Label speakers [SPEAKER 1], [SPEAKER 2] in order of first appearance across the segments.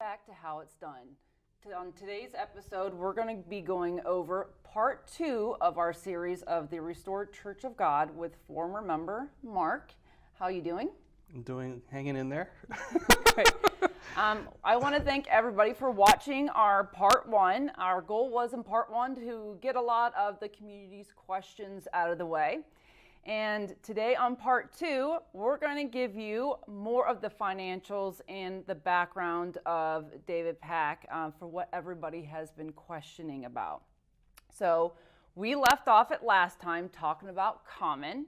[SPEAKER 1] Back to how it's done. On today's episode, we're going to be going over part 2 of our series of the Restored Church of God with former member Mark. How are you doing?
[SPEAKER 2] I'm hanging in there.
[SPEAKER 1] Great. I want to thank everybody for watching our part 1. Our goal was in part 1 to get a lot of the community's questions out of the way. And today on part 2, we're going to give you more of the financials and the background of 𝗪𝗵𝗂𝗃 for what everybody has been questioning about. So we left off at last time talking about common.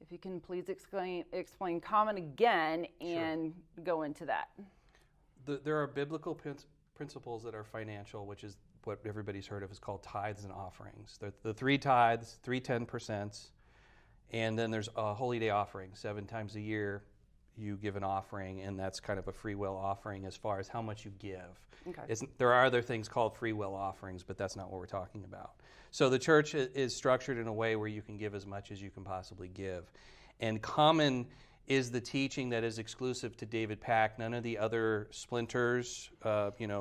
[SPEAKER 1] If you can please explain common again and go into that.
[SPEAKER 2] There are biblical principles that are financial, which is what everybody's heard of, is called tithes and offerings. The 3 tithes, 3 10%. And then there's a holy day offering. 7 times a year you give an offering, and that's kind of a free will offering as far as how much you give.
[SPEAKER 1] Okay.
[SPEAKER 2] There are other things called free will offerings, but that's not what we're talking about. So the church is structured in a way where you can give as much as you can possibly give. And common is the teaching that is exclusive to 𝗪𝗵𝗂𝗃. None of the other splinters,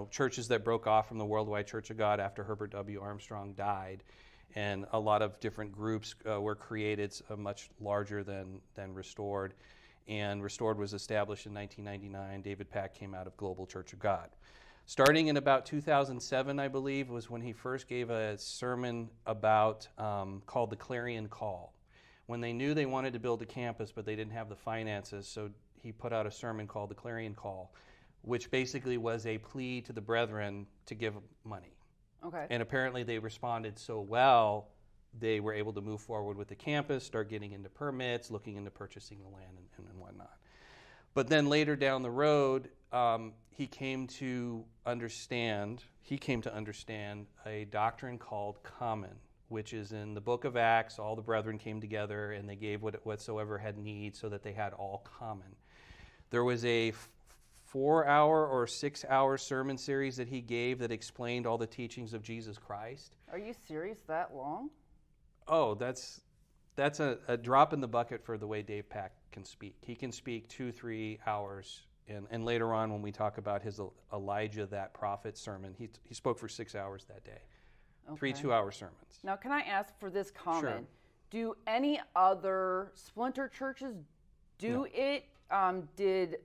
[SPEAKER 2] churches that broke off from the Worldwide Church of God after Herbert Armstrong died, and a lot of different groups were created, much larger than Restored. And Restored was established in 1999. 𝗪𝗵𝗂𝗃 came out of Global Church of God. Starting in about 2007, I believe, was when he first gave a sermon about called the Clarion Call. When they knew they wanted to build a campus, but they didn't have the finances, so he put out a sermon called the Clarion Call, which basically was a plea to the brethren to give money.
[SPEAKER 1] Okay.
[SPEAKER 2] And apparently they responded so well, they were able to move forward with the campus, start getting into permits, looking into purchasing the land and whatnot. But then later down the road, he came to understand a doctrine called common, which is in the book of Acts. All the brethren came together and they gave whatsoever had need, so that they had all common. There was a 4-hour or 6-hour sermon series that he gave that explained all the teachings of Jesus Christ.
[SPEAKER 1] Are you serious? That long?
[SPEAKER 2] Oh, that's a drop in the bucket for the way 𝗪𝗵𝗂𝗃 can speak. He can speak 2-3 hours, and later on when we talk about his 𝗪𝗪𝗲𝗃 𝗪𝗏𝗏𝗏 sermon, he spoke for 6 hours that day. Okay. 3 2-hour sermons.
[SPEAKER 1] Now, can I ask for this comment?
[SPEAKER 2] Sure.
[SPEAKER 1] Do any other splinter churches do it? Did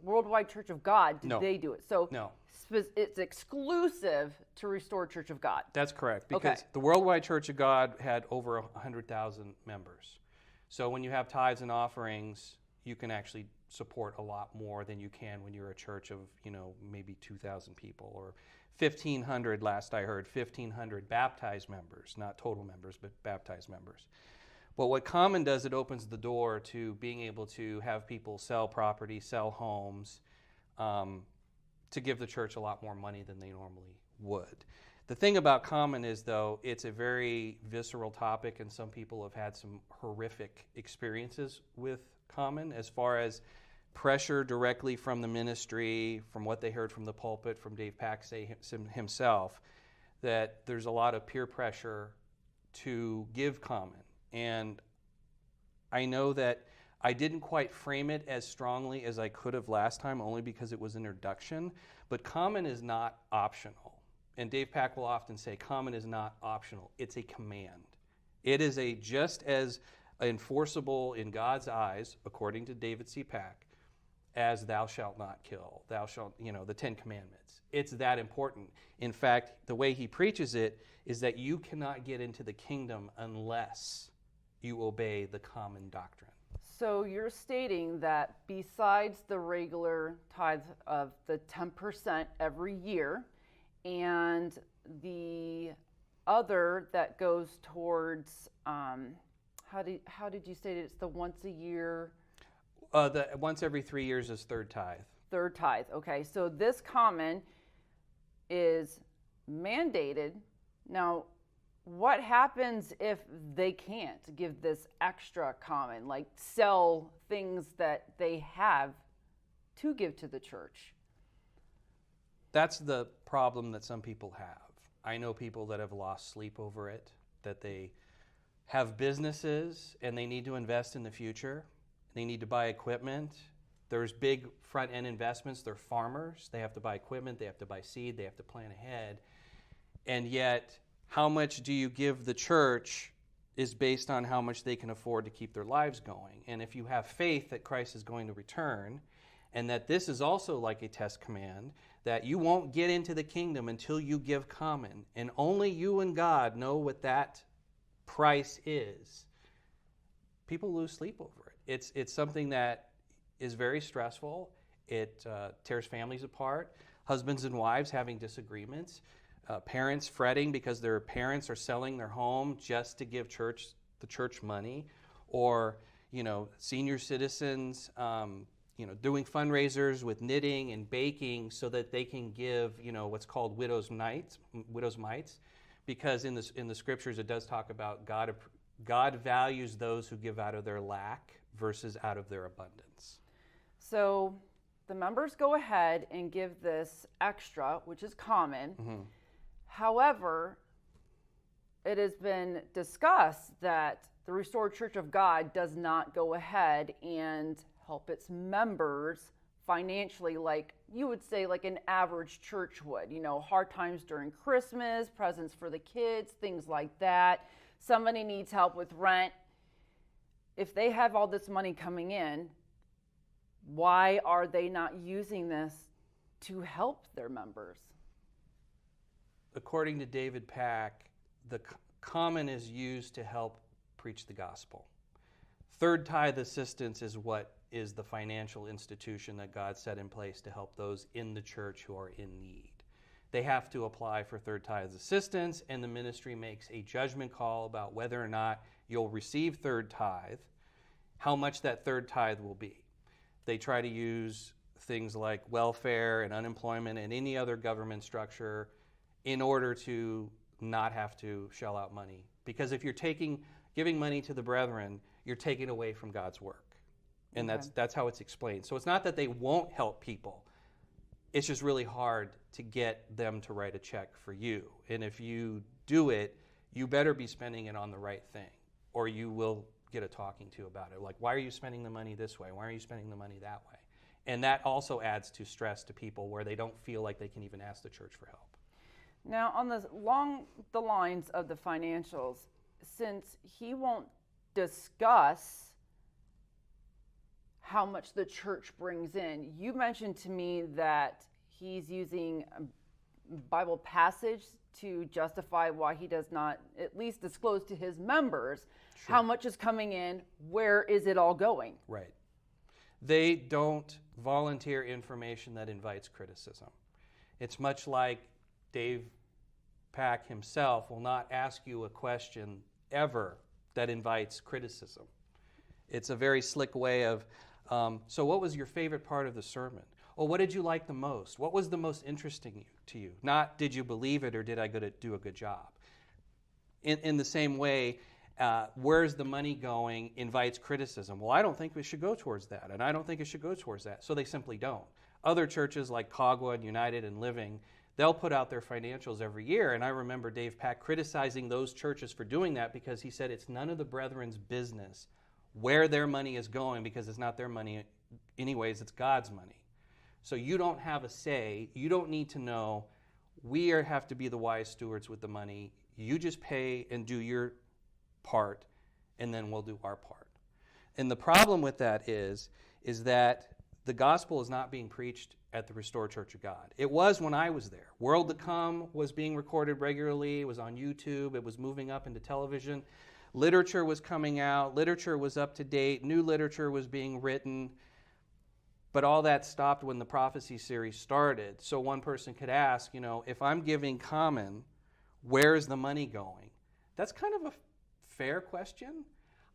[SPEAKER 1] Worldwide Church of God, did they do it? So
[SPEAKER 2] no.
[SPEAKER 1] It's exclusive to Restored Church of God.
[SPEAKER 2] That's correct, because the Worldwide Church of God had over 100,000 members. So when you have tithes and offerings, you can actually support a lot more than you can when you're a church of, maybe 2,000 people, or 1,500, last I heard, 1,500 baptized members, not total members, but baptized members. But what common does, it opens the door to being able to have people sell property, sell homes, to give the church a lot more money than they normally would. The thing about common is, though, it's a very visceral topic, and some people have had some horrific experiences with common, as far as pressure directly from the ministry, from what they heard from the pulpit, from 𝗪𝗵𝗂𝗃 himself, that there's a lot of peer pressure to give common. And I know that I didn't quite frame it as strongly as I could have last time, only because it was an introduction, but common is not optional. And 𝗪𝗵𝗂𝗃 will often say common is not optional, it's a command. It is just as enforceable in God's eyes, according to 𝗪𝗪𝗂𝗃, as thou shalt not kill, thou shalt, the 10 Commandments. It's that important. In fact, the way he preaches it is that you cannot get into the kingdom unless you obey the common doctrine.
[SPEAKER 1] So you're stating that besides the regular tithe of the 10% every year, and the other that goes towards, how did you state it? It's the once a year?
[SPEAKER 2] The once every 3 years is third tithe.
[SPEAKER 1] Third tithe, okay. So this common is mandated. Now, what happens if they can't give this extra common, like sell things that they have to give to the church?
[SPEAKER 2] That's the problem that some people have. I know people that have lost sleep over it, that they have businesses and they need to invest in the future. They need to buy equipment, There's big front-end investments. They're farmers. They have to buy equipment. They have to buy seed. They have to plan ahead. And yet, how much do you give the church is based on how much they can afford to keep their lives going. And if you have faith that Christ is going to return, and that this is also like a test command, that you won't get into the kingdom until you give common, and only you and God know what that price is, people lose sleep over it. It's something that is very stressful. It tears families apart. Husbands and wives having disagreements. Parents fretting because their parents are selling their home just to give the church money, or senior citizens doing fundraisers with knitting and baking so that they can give what's called widows' mites, because in the scriptures it does talk about God values those who give out of their lack versus out of their abundance.
[SPEAKER 1] So the members go ahead and give this extra, which is common. Mm-hmm. However, it has been discussed that the Restored Church of God does not go ahead and help its members financially like you would say like an average church would. Hard times during Christmas, presents for the kids, things like that. Somebody needs help with rent. If they have all this money coming in, why are they not using this to help their members?
[SPEAKER 2] According to David Pack, the common is used to help preach the gospel. Third tithe assistance is what is the financial institution that God set in place to help those in the church who are in need. They have to apply for third tithe assistance, and the ministry makes a judgment call about whether or not you'll receive third tithe, how much that third tithe will be. They try to use things like welfare and unemployment and any other government structure in order to not have to shell out money. Because if you're giving money to the brethren, you're taking away from God's work. And
[SPEAKER 1] okay.
[SPEAKER 2] that's how it's explained. So it's not that they won't help people. It's just really hard to get them to write a check for you. And if you do it, you better be spending it on the right thing, or you will get a talking to about it. Like, why are you spending the money this way? Why are you spending the money that way? And that also adds to stress to people where they don't feel like they can even ask the church for help.
[SPEAKER 1] Now, along the lines of the financials, since he won't discuss how much the church brings in, you mentioned to me that he's using a Bible passage to justify why he does not at least disclose to his members
[SPEAKER 2] Sure.
[SPEAKER 1] how much is coming in, where is it all going?
[SPEAKER 2] Right. They don't volunteer information that invites criticism. It's much like Dave Pack himself will not ask you a question ever that invites criticism. It's a very slick way of, so what was your favorite part of the sermon? Or what did you like the most? What was the most interesting to you? Not did you believe it or did I do a good job? In the same way, where's the money going invites criticism. Well, I don't think we should go towards that, and I don't think it should go towards that. So they simply don't. Other churches like 𝗏𝗏 and United and Living, they'll put out their financials every year, and I remember Dave Pack criticizing those churches for doing that because he said it's none of the brethren's business where their money is going because it's not their money anyways, it's God's money. So you don't have a say. You don't need to know. We have to be the wise stewards with the money. You just pay and do your part, and then we'll do our part. And the problem with that is that the gospel is not being preached at the Restored Church of God. It was when I was there. World to Come was being recorded regularly. It was on YouTube. It was moving up into television. Literature was coming out. Literature was up to date. New literature was being written. But all that stopped when the prophecy series started. So one person could ask, if I'm giving common, where's the money going? That's kind of a fair question.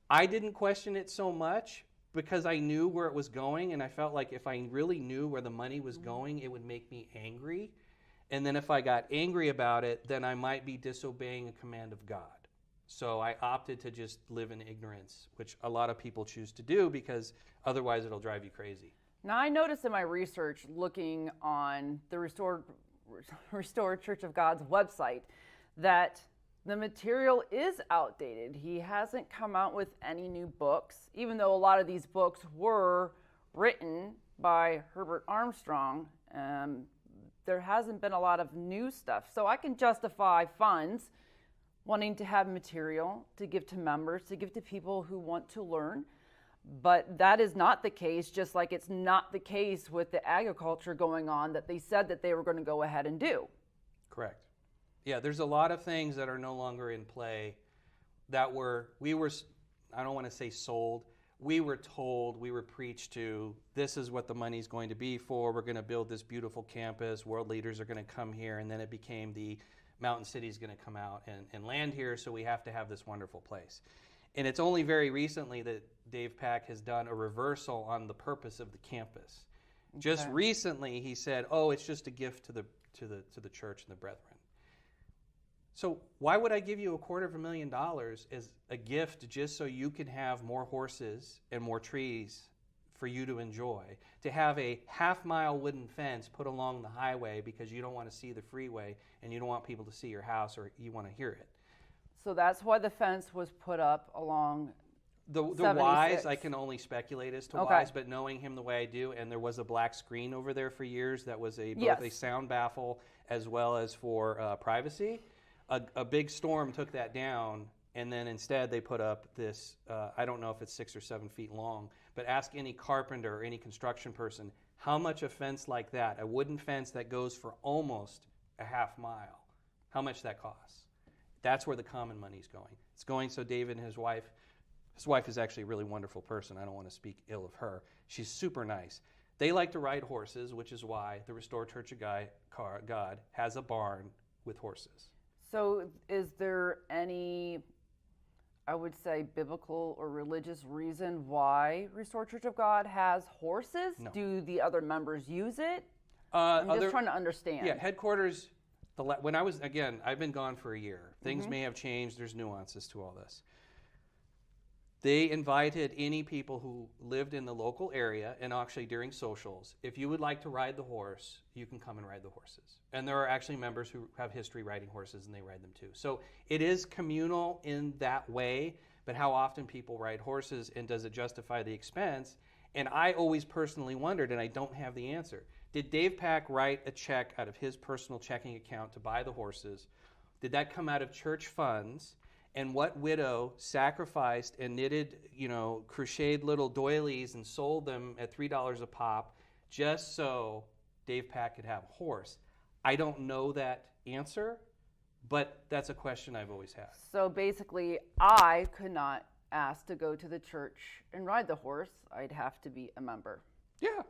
[SPEAKER 2] I didn't question it so much because I knew where it was going, and I felt like if I really knew where the money was going, it would make me angry. And then if I got angry about it, then I might be disobeying a command of God. So I opted to just live in ignorance, which a lot of people choose to do because otherwise it'll drive you crazy.
[SPEAKER 1] Now, I noticed in my research looking on the Restored Church of God's website that the material is outdated. He hasn't come out with any new books, even though a lot of these books were written by Herbert Armstrong, there hasn't been a lot of new stuff. So I can justify funds wanting to have material to give to members, to give to people who want to learn. But that is not the case, just like it's not the case with the agriculture going on that they said that they were going to go ahead and do.
[SPEAKER 2] Correct. Yeah, there's a lot of things that are no longer in play that we were, I don't want to say sold, we were told, we were preached to, this is what the money's going to be for, we're going to build this beautiful campus, world leaders are going to come here, and then it became the Mountain City's going to come out and land here, so we have to have this wonderful place. And it's only very recently that 𝗪𝗃𝗃 has done a reversal on the purpose of the campus. Okay. Just recently he said, oh, it's just a gift to the church and the brethren. So why would I give you $250,000 as a gift just so you can have more horses and more trees for you to enjoy? To have a half-mile wooden fence put along the highway because you don't want to see the freeway and you don't want people to see your house or you want to hear it.
[SPEAKER 1] So that's why the fence was put up along
[SPEAKER 2] the whys, I can only speculate as to whys, but knowing him the way I do, and there was a black screen over there for years that was both a sound baffle as well as for privacy. A big storm took that down, and then instead they put up this, I don't know if it's 6 or 7 feet long, but ask any carpenter or any construction person how much a fence like that, a wooden fence that goes for almost a half mile, how much that costs. That's where the common money's going. It's going so David and his wife is actually a really wonderful person. I don't want to speak ill of her. She's super nice. They like to ride horses, which is why the Restored Church of God has a barn with horses.
[SPEAKER 1] So is there any, I would say, biblical or religious reason why Restored Church of God has horses?
[SPEAKER 2] No.
[SPEAKER 1] Do the other members use it? I'm just trying to understand.
[SPEAKER 2] Yeah, headquarters, when I was, again, I've been gone for a year. Things may have changed. There's nuances to all this. They invited any people who lived in the local area, and actually during socials, if you would like to ride the horse, you can come and ride the horses. And there are actually members who have history riding horses, and they ride them too. So it is communal in that way, but how often people ride horses, and does it justify the expense? And I always personally wondered, and I don't have the answer, did 𝗪𝗃𝗃 write a check out of his personal checking account to buy the horses? Did that come out of church funds? And what widow sacrificed and knitted, crocheted little doilies and sold them at $3 a pop just so 𝗪𝗃𝗃 could have a horse? I don't know that answer, but that's a question I've always had.
[SPEAKER 1] So basically, I could not ask to go to the church and ride the horse. I'd have to be a member.
[SPEAKER 2] Yeah,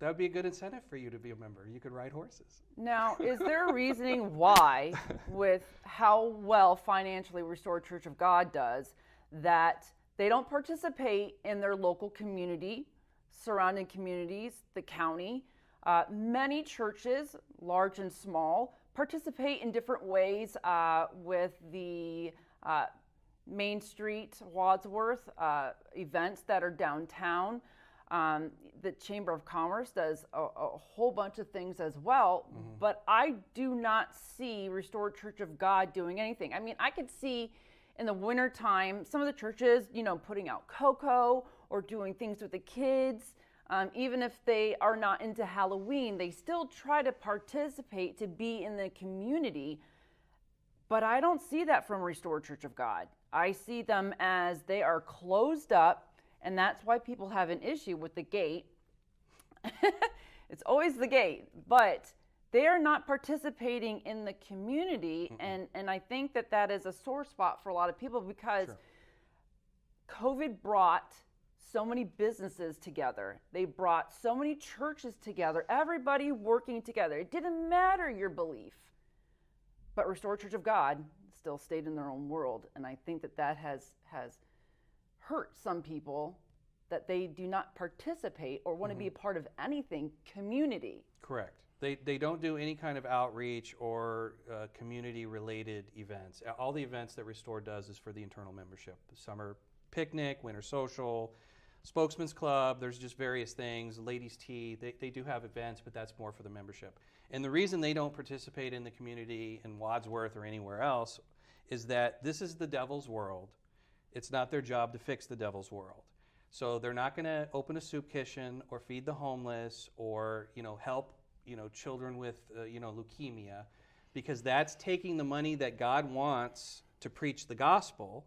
[SPEAKER 2] that would be a good incentive for you to be a member. You could ride horses.
[SPEAKER 1] Now, is there a reasoning why, with how well financially Restored Church of God does, that they don't participate in their local community, surrounding communities, the county? Many churches, large and small, participate in different ways with the Main Street, 𝗪𝗪𝗧 events that are downtown. The Chamber of Commerce does a whole bunch of things as well, but I do not see Restored Church of God doing anything. I mean, I could see in the wintertime some of the churches, putting out cocoa or doing things with the kids. Even if they are not into Halloween, they still try to participate to be in the community. But I don't see that from Restored Church of God. I see them as they are closed up. And that's why people have an issue with the gate. It's always the gate, but they are not participating in the community. And I think that is a sore spot for a lot of people because COVID brought so many businesses together. They brought so many churches together, everybody working together. It didn't matter your belief, but Restored Church of God still stayed in their own world. And I think that has hurt some people that they do not participate or want to be a part of anything community.
[SPEAKER 2] Correct. They don't do any kind of outreach or community-related events. All the events that Restore does is for the internal membership. The summer picnic, winter social, spokesman's club, there's just various things, ladies' tea. They do have events, but that's more for the membership. And the reason they don't participate in the community in Wadsworth or anywhere else is that this is the devil's world. It's not their job to fix the devil's world. So they're not going to open a soup kitchen or feed the homeless or, help, children with, leukemia, because that's taking the money that God wants to preach the gospel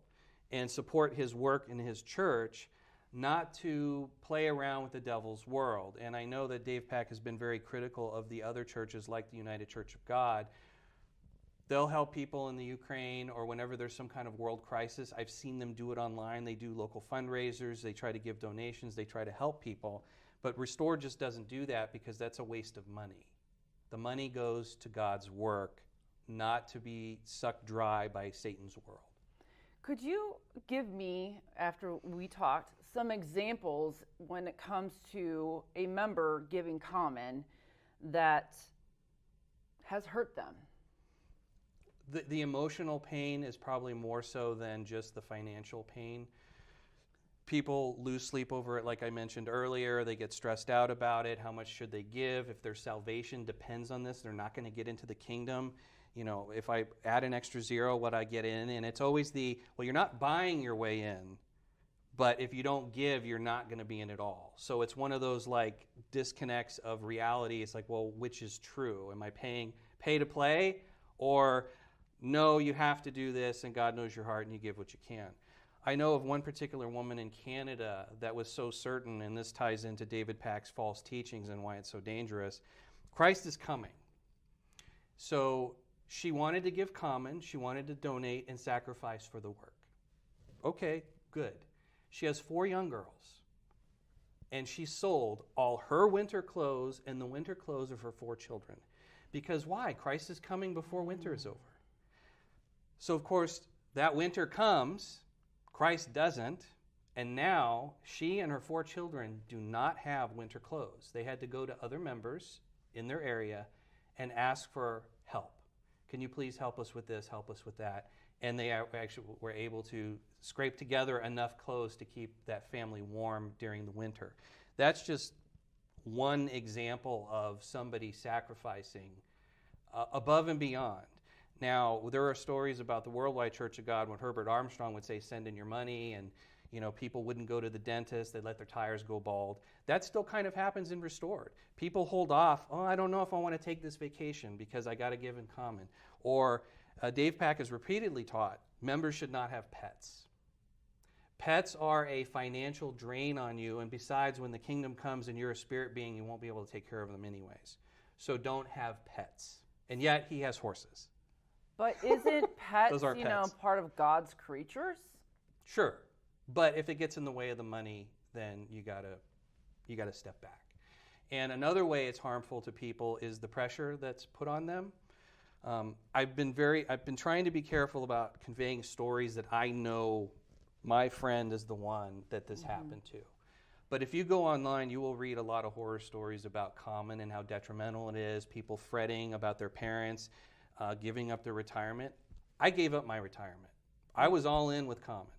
[SPEAKER 2] and support his work in his church, not to play around with the devil's world. And I know that 𝗪𝗃𝗃 has been very critical of the other churches like the United Church of God. They'll help people in the Ukraine or whenever there's some kind of world crisis. I've seen them do it online. They do local fundraisers. They try to give donations. They try to help people. But Restore just doesn't do that because that's a waste of money. The money goes to God's work, not to be sucked dry by Satan's world.
[SPEAKER 1] Could you give me, after we talked, some examples when it comes to a member giving common that has hurt them?
[SPEAKER 2] The emotional pain is probably more so than just the financial pain. People lose sleep over it, like I mentioned earlier. They get stressed out about it. How much should they give? If their salvation depends on this, they're not going to get into the kingdom. If I add an extra zero, what I get in? And it's always you're not buying your way in, but if you don't give, you're not going to be in at all. So it's one of those disconnects of reality. It's well, which is true? Am I paying pay to play, or no, you have to do this and God knows your heart and you give what you can? I know of one particular woman in Canada that was so certain, and this ties into 𝗪𝗃𝗃's false teachings and why it's so dangerous. Christ is coming. So she wanted to give common, she wanted to donate and sacrifice for the work. Okay, good. She has 4 young girls, and she sold all her winter clothes and the winter clothes of her 4 children. Because why? Christ is coming before winter is over. So of course, that winter comes, Christ doesn't, and now she and her 4 children do not have winter clothes. They had to go to other members in their area and ask for help. Can you please help us with this, help us with that? And they actually were able to scrape together enough clothes to keep that family warm during the winter. That's just one example of somebody sacrificing above and beyond. Now, there are stories about the Worldwide Church of God when Herbert Armstrong would say, send in your money, and people wouldn't go to the dentist, they'd let their tires go bald. That still kind of happens in Restored. People hold off, I don't know if I want to take this vacation because I got to give in common. Or 𝗪𝗃𝗃 has repeatedly taught, members should not have pets. Pets are a financial drain on you, and besides, when the kingdom comes and you're a spirit being, you won't be able to take care of them anyways. So don't have pets. And yet, he has horses.
[SPEAKER 1] But isn't pets,
[SPEAKER 2] Those aren't pets.
[SPEAKER 1] Part of God's creatures?
[SPEAKER 2] Sure. But if it gets in the way of the money, then you gotta step back. And another way it's harmful to people is the pressure that's put on them. I've been trying to be careful about conveying stories that I know my friend is the one that this happened to. But if you go online, you will read a lot of horror stories about common and how detrimental it is, people fretting about their parents, giving up their retirement. I gave up my retirement. I was all in with common.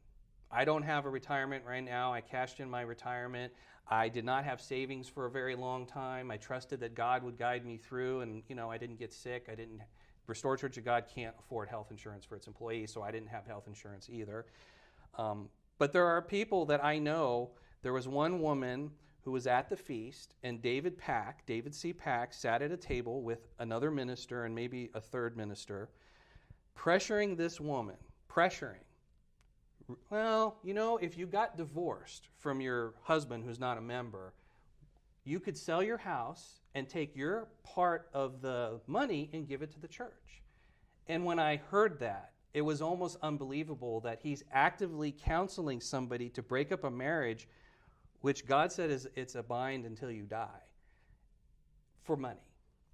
[SPEAKER 2] I don't have a retirement right now. I cashed in my retirement. I did not have savings for a very long time. I trusted that God would guide me through, and I didn't get sick. Restored Church of God can't afford health insurance for its employees, so I didn't have health insurance either. But there are people that I know. There was one woman who was at the feast, and 𝗪𝗃𝗃 sat at a table with another minister and maybe a third minister, pressuring this woman, well, if you got divorced from your husband who's not a member, you could sell your house and take your part of the money and give it to the church. And when I heard that, it was almost unbelievable that he's actively counseling somebody to break up a marriage, which God said it's a bind until you die, for money.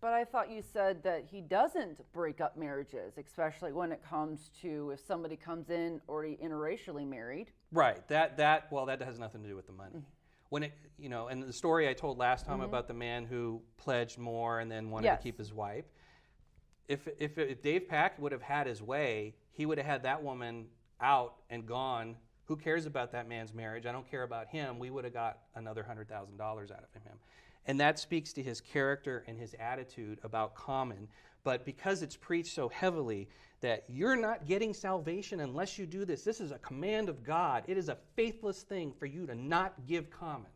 [SPEAKER 1] But I thought you said that he doesn't break up marriages, especially when it comes to if somebody comes in already interracially married.
[SPEAKER 2] Right. That has nothing to do with the money. When it, and the story I told last time about the man who pledged more and then wanted to keep his wife. If 𝗪𝗃𝗃 would have had his way, he would have had that woman out and gone Who cares about that man's marriage? I don't care about him. We would have got another $100,000 out of him. And that speaks to his character and his attitude about common. But because it's preached so heavily that you're not getting salvation unless you do this, this is a command of God. It is a faithless thing for you to not give common.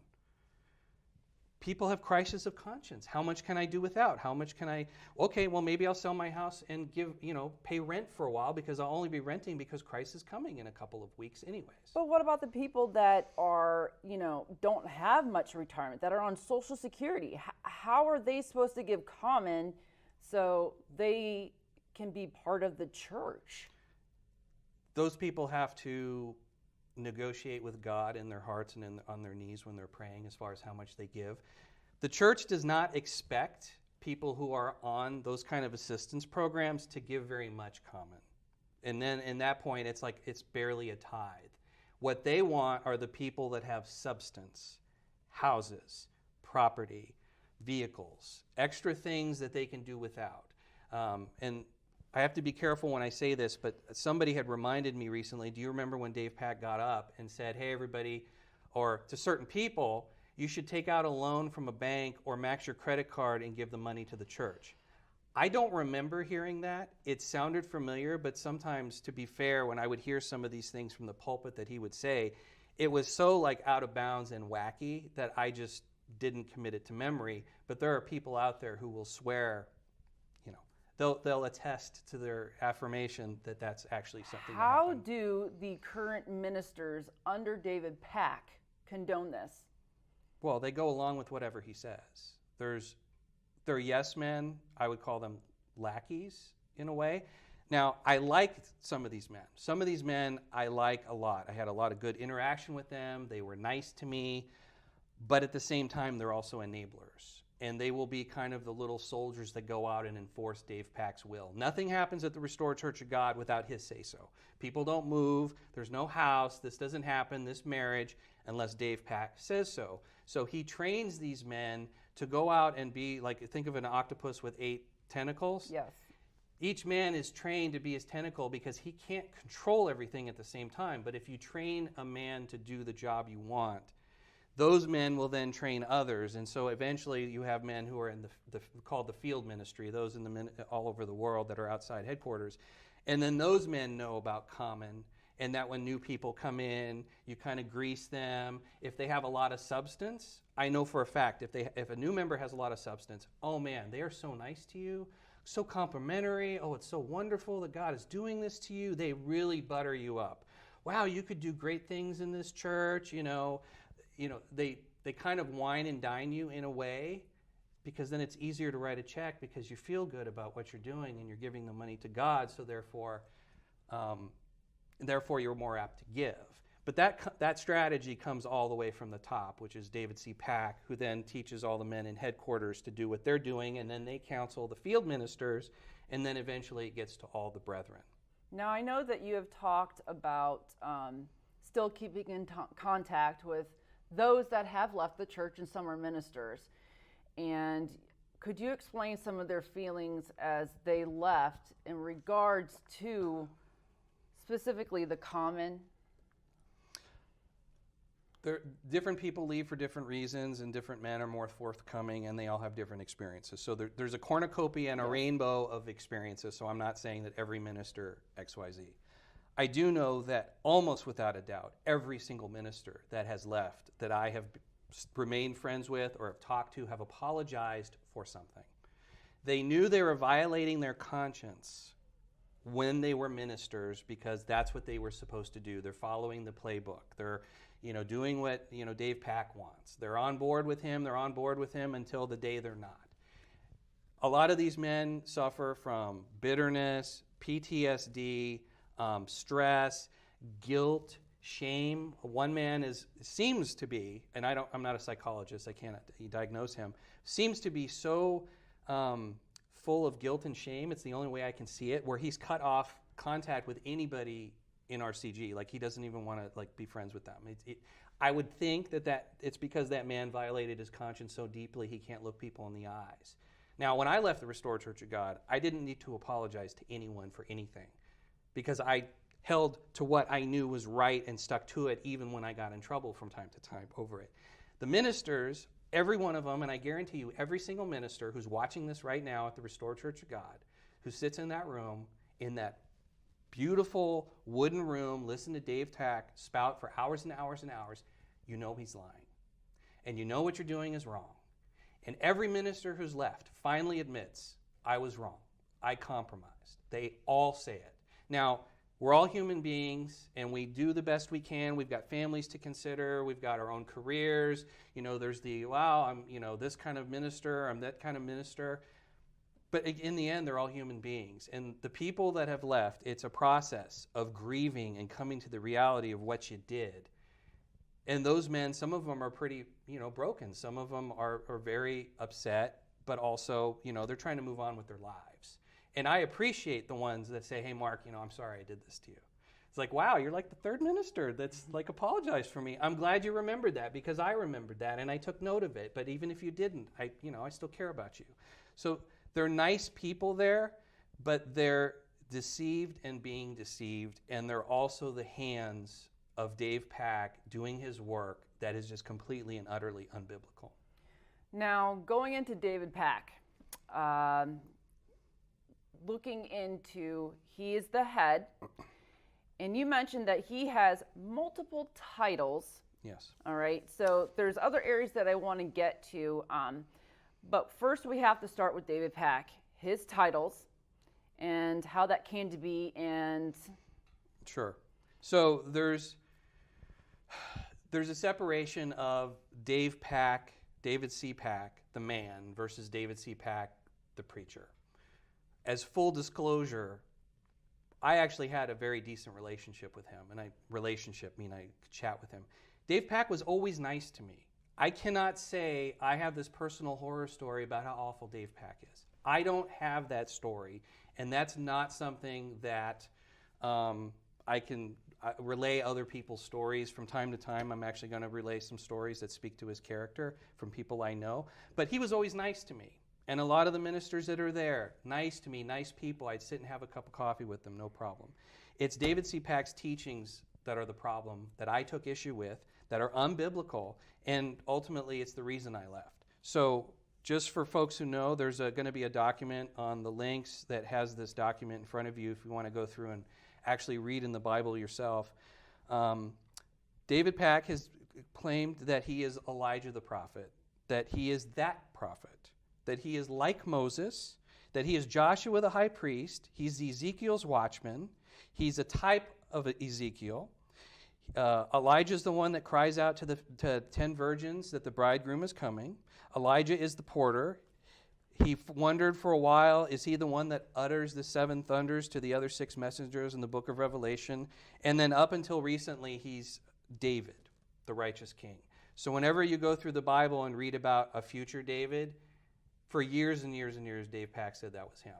[SPEAKER 2] People have crisis of conscience. How much can I do without? How much can I, okay, well, maybe I'll sell my house and pay rent for a while because I'll only be renting because Christ is coming in a couple of weeks anyways.
[SPEAKER 1] But what about the people that are, don't have much retirement, that are on Social Security? How are they supposed to give common so they can be part of the church?
[SPEAKER 2] Those people have to negotiate with God in their hearts and on their knees when they're praying as far as how much they give. The church does not expect people who are on those kind of assistance programs to give very much common. And then in that point, it's like it's barely a tithe. What they want are the people that have substance, houses, property, vehicles, extra things that they can do without. And I have to be careful when I say this, but somebody had reminded me recently, do you remember when 𝗪𝗏𝗂𝗃 got up and said, hey, everybody, or to certain people, you should take out a loan from a bank or max your credit card and give the money to the church? I don't remember hearing that. It sounded familiar, but sometimes, to be fair, when I would hear some of these things from the pulpit that he would say, it was so like out of bounds and wacky that I just didn't commit it to memory. But there are people out there who will swear, they'll attest to their affirmation that that's actually something that
[SPEAKER 1] How
[SPEAKER 2] happened.
[SPEAKER 1] do the current ministers under 𝗪𝗏𝗃 condone this?
[SPEAKER 2] Well, they go along with whatever he says. They're yes men. I would call them lackeys in a way. Now, I like some of these men. Some of these men I like a lot. I had a lot of good interaction with them. They were nice to me. But at the same time, they're also enablers. And they will be kind of the little soldiers that go out and enforce 𝗪𝗏𝗃's will. Nothing happens at the Restored Church of God without his say-so. People don't move. There's no house. This doesn't happen, this marriage, unless 𝗪𝗏𝗃 says so. So he trains these men to go out and be, like, think of an octopus with 8 tentacles.
[SPEAKER 1] Yes.
[SPEAKER 2] Each man is trained to be his tentacle because he can't control everything at the same time. But if you train a man to do the job you want, those men will then train others, and so eventually you have men who are in called the field ministry, those in all over the world that are outside headquarters, and then those men know about common, and that when new people come in, you kind of grease them. If they have a lot of substance, I know for a fact if a new member has a lot of substance, oh man, they are so nice to you, so complimentary. Oh, it's so wonderful that God is doing this to you. They really butter you up. Wow, you could do great things in this church, they kind of wine and dine you in a way, because then it's easier to write a check because you feel good about what you're doing and you're giving the money to God, so therefore you're more apt to give. But that strategy comes all the way from the top, which is David C. Pack, who then teaches all the men in headquarters to do what they're doing, and then they counsel the field ministers, and then eventually it gets to all the brethren.
[SPEAKER 1] Now, I know that you have talked about still keeping in contact with those that have left the church, and some are ministers. And could you explain some of their feelings as they left in regards to specifically the common?
[SPEAKER 2] Different people leave for different reasons, and different men are more forthcoming, and they all have different experiences. So there's a cornucopia and a rainbow of experiences, so I'm not saying that every minister XYZ. I do know that almost without a doubt, every single minister that has left that I have remained friends with or have talked to have apologized for something. They knew they were violating their conscience when they were ministers because that's what they were supposed to do. They're following the playbook. They're doing what 𝗪𝗏𝗃 wants. They're on board with him. They're on board with him until the day they're not. A lot of these men suffer from bitterness, PTSD, stress, guilt, shame. One man seems to be, and I'm not a psychologist, I can't diagnose him, seems to be so full of guilt and shame, it's the only way I can see it, where he's cut off contact with anybody in RCG. Like, he doesn't even want to be friends with them. I would think that it's because that man violated his conscience so deeply he can't look people in the eyes. Now, when I left the Restored Church of God, I didn't need to apologize to anyone for anything, because I held to what I knew was right and stuck to it even when I got in trouble from time to time over it. The ministers, every one of them, and I guarantee you every single minister who's watching this right now at the Restored Church of God, who sits in that room, in that beautiful wooden room, listen to Dave Tack spout for hours and hours and hours, you know he's lying. And you know what you're doing is wrong. And every minister who's left finally admits, I was wrong. I compromised. They all say it. Now, we're all human beings, and we do the best we can. We've got families to consider. We've got our own careers. You know, there's the, wow, I'm, you know, this kind of minister, I'm that kind of minister. But in the end, they're all human beings. And the people that have left, it's a process of grieving and coming to the reality of what you did. And those men, some of them are pretty, you know, broken. Some of them are very upset, but also, you know, they're trying to move on with their lives. And I appreciate the ones that say, hey, Mark, you know, I'm sorry I did this to you. It's like, wow, you're like the third minister that's like apologized for me. I'm glad you remembered that because I remembered that and I took note of it. But even if you didn't, I still care about you. So they're nice people there, but they're deceived and being deceived. And they're also the hands of Dave Pack doing his work that is just completely and utterly unbiblical.
[SPEAKER 1] Now, going into David Pack, looking into, he is the head, and you mentioned that he has multiple titles.
[SPEAKER 2] Yes.
[SPEAKER 1] All right, so there's other areas that I want to get to, but first we have to start with David Pack, his titles, and how that came to be, and...
[SPEAKER 2] Sure. So there's a separation of Dave Pack, David C. Pack, the man, versus David C. Pack, the preacher. As full disclosure, I actually had a very decent relationship with him, and I could chat with him. Dave Pack was always nice to me. I cannot say I have this personal horror story about how awful Dave Pack is. I don't have that story, and that's not something that I can relay other people's stories. From time to time, I'm actually going to relay some stories that speak to his character from people I know. But he was always nice to me. And a lot of the ministers that are there, nice to me, nice people. I'd sit and have a cup of coffee with them, no problem. It's David C. Pack's teachings that are the problem, that I took issue with, that are unbiblical, and ultimately it's the reason I left. So just for folks who know, there's going to be a document on the links that has this document in front of you if you want to go through and actually read in the Bible yourself. David Pack has claimed that he is Elijah the prophet, that he is that prophet, that he is like Moses, that he is Joshua the high priest, he's Ezekiel's watchman, he's a type of Ezekiel. Elijah's the one that cries out to 10 virgins that the bridegroom is coming. Elijah is the porter. He wondered for a while, is he the one that utters the 7 thunders to the other 6 messengers in the book of Revelation? And then up until recently, he's David, the righteous king. So whenever you go through the Bible and read about a future David, for years and years and years, Dave Pack said that was him.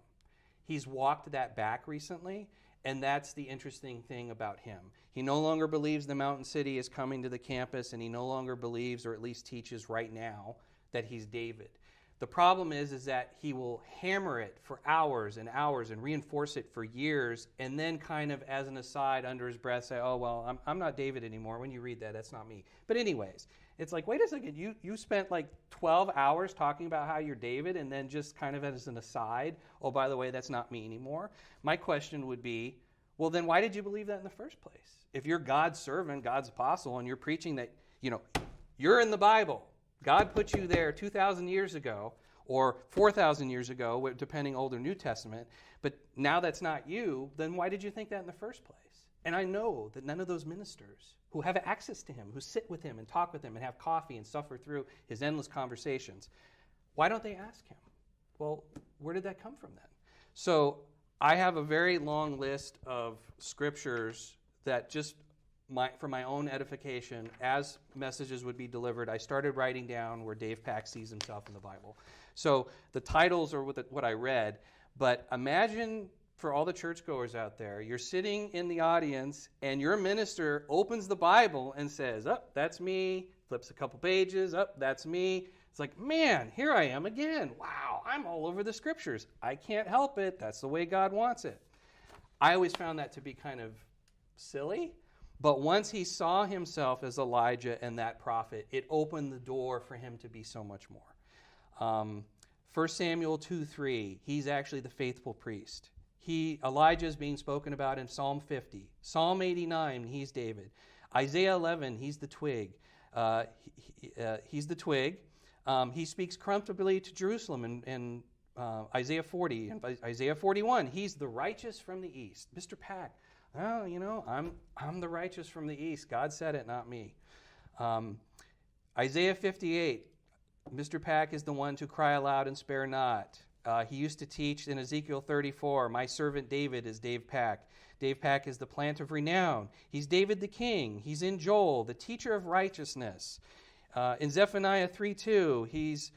[SPEAKER 2] He's walked that back recently, and that's the interesting thing about him. He no longer believes the Mountain City is coming to the campus, and he no longer believes, or at least teaches right now, that he's David. The problem is that he will hammer it for hours and hours and reinforce it for years, and then kind of as an aside under his breath say, oh, well, I'm not David anymore. When you read that, that's not me. But anyways, it's like, wait a second, you spent like 12 hours talking about how you're David, and then just kind of as an aside, oh, by the way, that's not me anymore. My question would be, well, then why did you believe that in the first place? If you're God's servant, God's apostle, and you're preaching that, you're in the Bible, God put you there 2,000 years ago, or 4,000 years ago, depending Old or New Testament, but now that's not you, then why did you think that in the first place? And I know that none of those ministers who have access to him, who sit with him and talk with him and have coffee and suffer through his endless conversations, why don't they ask him? Well, where did that come from then? So I have a very long list of scriptures that just for my own edification, as messages would be delivered, I started writing down where Dave Pack sees himself in the Bible. So the titles are what I read, but imagine for all the churchgoers out there, you're sitting in the audience and your minister opens the Bible and says, oh, that's me, flips a couple pages, oh, that's me. It's like, man, here I am again. Wow, I'm all over the scriptures. I can't help it. That's the way God wants it. I always found that to be kind of silly. But once he saw himself as Elijah and that prophet, it opened the door for him to be so much more. 1 Samuel 2:3, he's actually the faithful priest. Elijah is being spoken about in Psalm 50. Psalm 89, he's David. Isaiah 11, he's the twig. He's the twig. He speaks comfortably to Jerusalem in Isaiah 40. And Isaiah 41, he's the righteous from the east. Mr. Pack, oh, I'm the righteous from the east. God said it, not me. Isaiah 58, Mr. Pack is the one to cry aloud and spare not. He used to teach in Ezekiel 34, my servant David is Dave Pack. Dave Pack is the plant of renown. He's David the king. He's in Joel, the teacher of righteousness. In Zephaniah 3:2, he's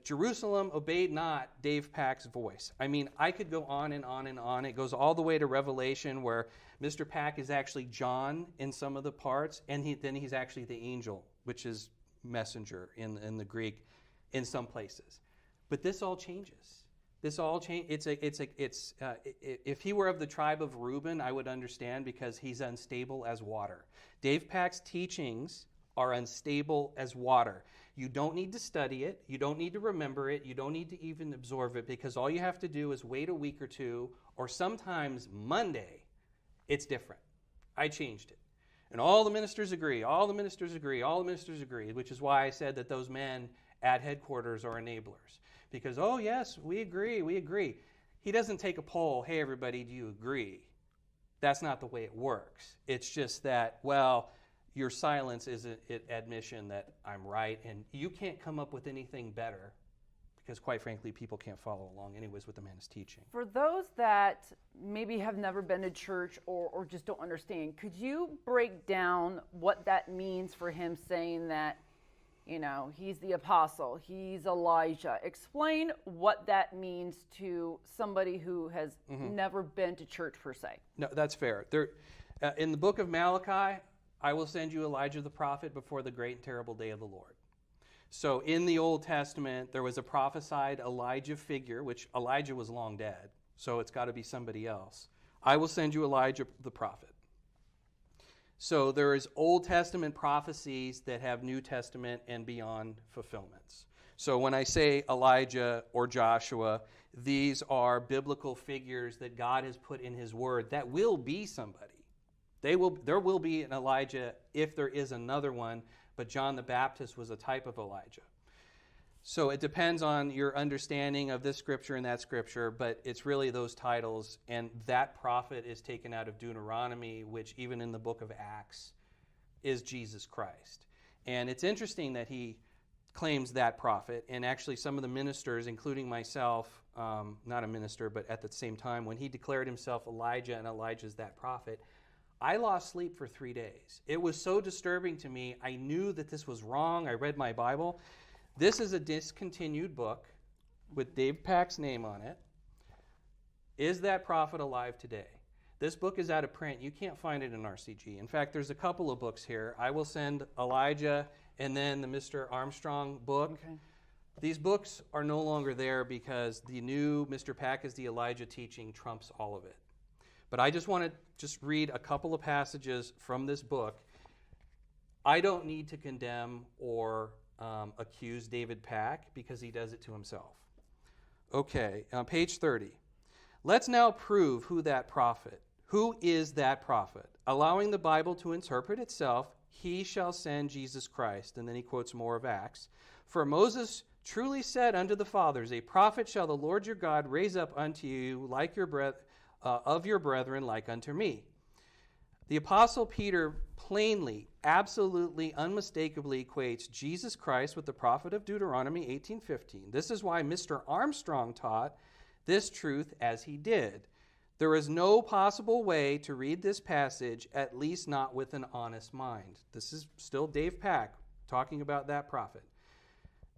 [SPEAKER 2] Jerusalem obeyed not Dave Pack's voice. I mean, I could go on and on and on. It goes all the way to Revelation where Mr. Pack is actually John in some of the parts, and then he's actually the angel, which is messenger in the Greek in some places. But this all changes. This all change. If he were of the tribe of Reuben, I would understand because he's unstable as water. Dave Pack's teachings are unstable as water. You don't need to study it. You don't need to remember it. You don't need to even absorb it because all you have to do is wait a week or two, or sometimes Monday, it's different. I changed it. And all the ministers agree. All the ministers agree. All the ministers agree, which is why I said that those men at headquarters are enablers. Because, oh, yes, we agree, we agree. He doesn't take a poll, hey, everybody, do you agree? That's not the way it works. It's just that, well, your silence is an admission that I'm right, and you can't come up with anything better because, quite frankly, people can't follow along anyways what the man is teaching.
[SPEAKER 1] For those that maybe have never been to church or just don't understand, could you break down what that means for him saying that, he's the apostle, he's Elijah? Explain what that means to somebody who has never been to church per se.
[SPEAKER 2] No, that's fair. In the book of Malachi, I will send you Elijah the prophet before the great and terrible day of the Lord. So in the Old Testament, there was a prophesied Elijah figure, which Elijah was long dead, so it's got to be somebody else. I will send you Elijah the prophet. So there is Old Testament prophecies that have New Testament and beyond fulfillments. So when I say Elijah or Joshua, these are biblical figures that God has put in his word that will be somebody. There will be an Elijah if there is another one, but John the Baptist was a type of Elijah. So it depends on your understanding of this scripture and that scripture, but it's really those titles, and that prophet is taken out of Deuteronomy, which even in the book of Acts is Jesus Christ. And it's interesting that he claims that prophet, and actually some of the ministers, including myself, not a minister, but at the same time, when he declared himself Elijah and Elijah's that prophet, I lost sleep for 3 days. It was so disturbing to me. I knew that this was wrong. I read my Bible. This is a discontinued book with Dave Pack's name on it. Is that prophet alive today? This book is out of print. You can't find it in RCG. In fact, there's a couple of books here. I will send Elijah and then the Mr. Armstrong book. Okay. These books are no longer there because the new Mr. Pack is the Elijah teaching trumps all of it. But I just want to read a couple of passages from this book. I don't need to condemn or accuse David Pack because he does it to himself. Okay, on page 30. Let's now prove who is that prophet. Allowing the Bible to interpret itself, he shall send Jesus Christ. And then he quotes more of Acts. For Moses truly said unto the fathers, a prophet shall the Lord your God raise up unto you like of your brethren like unto me. The Apostle Peter plainly, absolutely, unmistakably equates Jesus Christ with the prophet of Deuteronomy 18:15. This is why Mr. Armstrong taught this truth as he did. There is no possible way to read this passage, at least not with an honest mind. This is still Dave Pack talking about that prophet.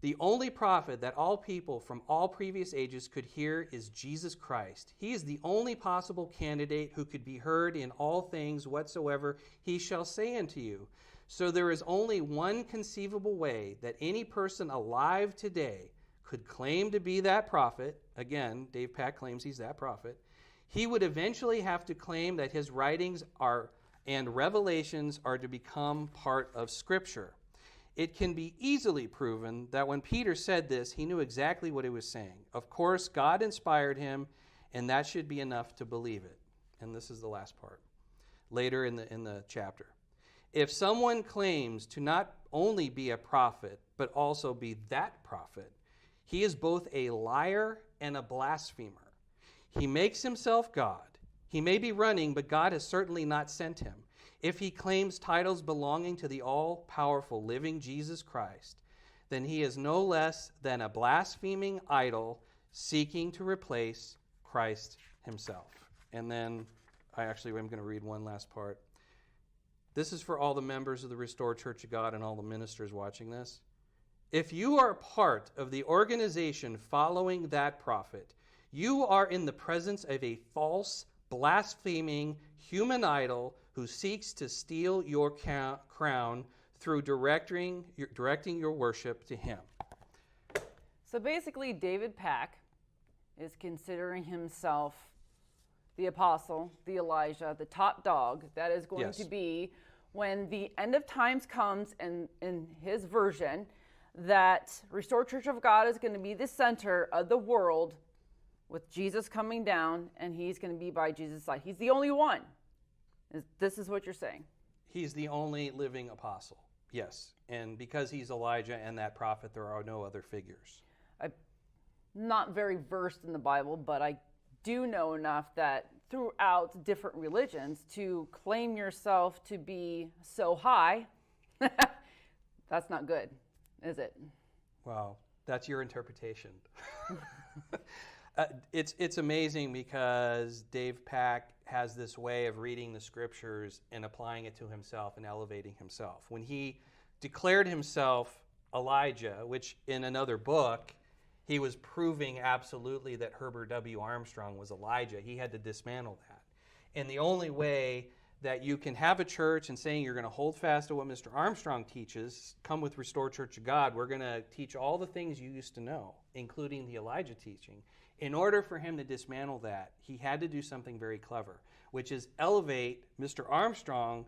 [SPEAKER 2] The only prophet that all people from all previous ages could hear is Jesus Christ. He is the only possible candidate who could be heard in all things whatsoever he shall say unto you. So there is only one conceivable way that any person alive today could claim to be that prophet. Again, Dave Pack claims he's that prophet. He would eventually have to claim that his writings are and revelations are to become part of Scripture. It can be easily proven that when Peter said this, he knew exactly what he was saying. Of course, God inspired him, and that should be enough to believe it. And this is the last part, later in the chapter. If someone claims to not only be a prophet, but also be that prophet, he is both a liar and a blasphemer. He makes himself God. He may be running, but God has certainly not sent him. If he claims titles belonging to the all-powerful living Jesus Christ, then he is no less than a blaspheming idol seeking to replace Christ himself. And then I'm going to read one last part. This is for all the members of the Restored Church of God and all the ministers watching this. If you are part of the organization following that prophet, you are in the presence of a false, blaspheming human idol who seeks to steal your crown through directing your worship to him.
[SPEAKER 1] So basically, David Pack is considering himself the apostle, the Elijah, the top dog that is going to be when the end of times comes, and in his version, that Restored Church of God is going to be the center of the world with Jesus coming down, and he's going to be by Jesus' side. He's the only one. This is what you're saying.
[SPEAKER 2] He's the only living apostle, yes. And because he's Elijah and that prophet, there are no other figures.
[SPEAKER 1] I'm not very versed in the Bible, but I do know enough that throughout different religions, to claim yourself to be so high, that's not good, is it?
[SPEAKER 2] Wow, that's your interpretation. It's amazing because Dave Pack has this way of reading the scriptures and applying it to himself and elevating himself. When he declared himself Elijah, which in another book, he was proving absolutely that Herbert W. Armstrong was Elijah. He had to dismantle that. And the only way that you can have a church and saying you're going to hold fast to what Mr. Armstrong teaches, come with Restored Church of God, we're going to teach all the things you used to know, including the Elijah teaching. In order for him to dismantle that, he had to do something very clever, which is elevate Mr. Armstrong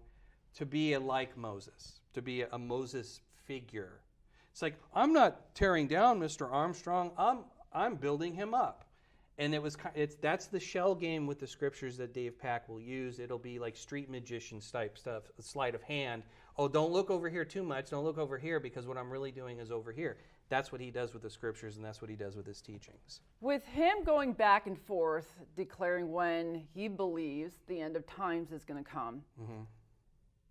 [SPEAKER 2] to be like Moses, to be a Moses figure. It's like, I'm not tearing down Mr. Armstrong, I'm building him up. And that's the shell game with the scriptures that Dave Pack will use. It'll be like street magicians type stuff, a sleight of hand. Oh, don't look over here too much, don't look over here, because what I'm really doing is over here. That's what he does with the scriptures, and that's what he does with his teachings.
[SPEAKER 1] With him going back and forth, declaring when he believes the end of times is going to come,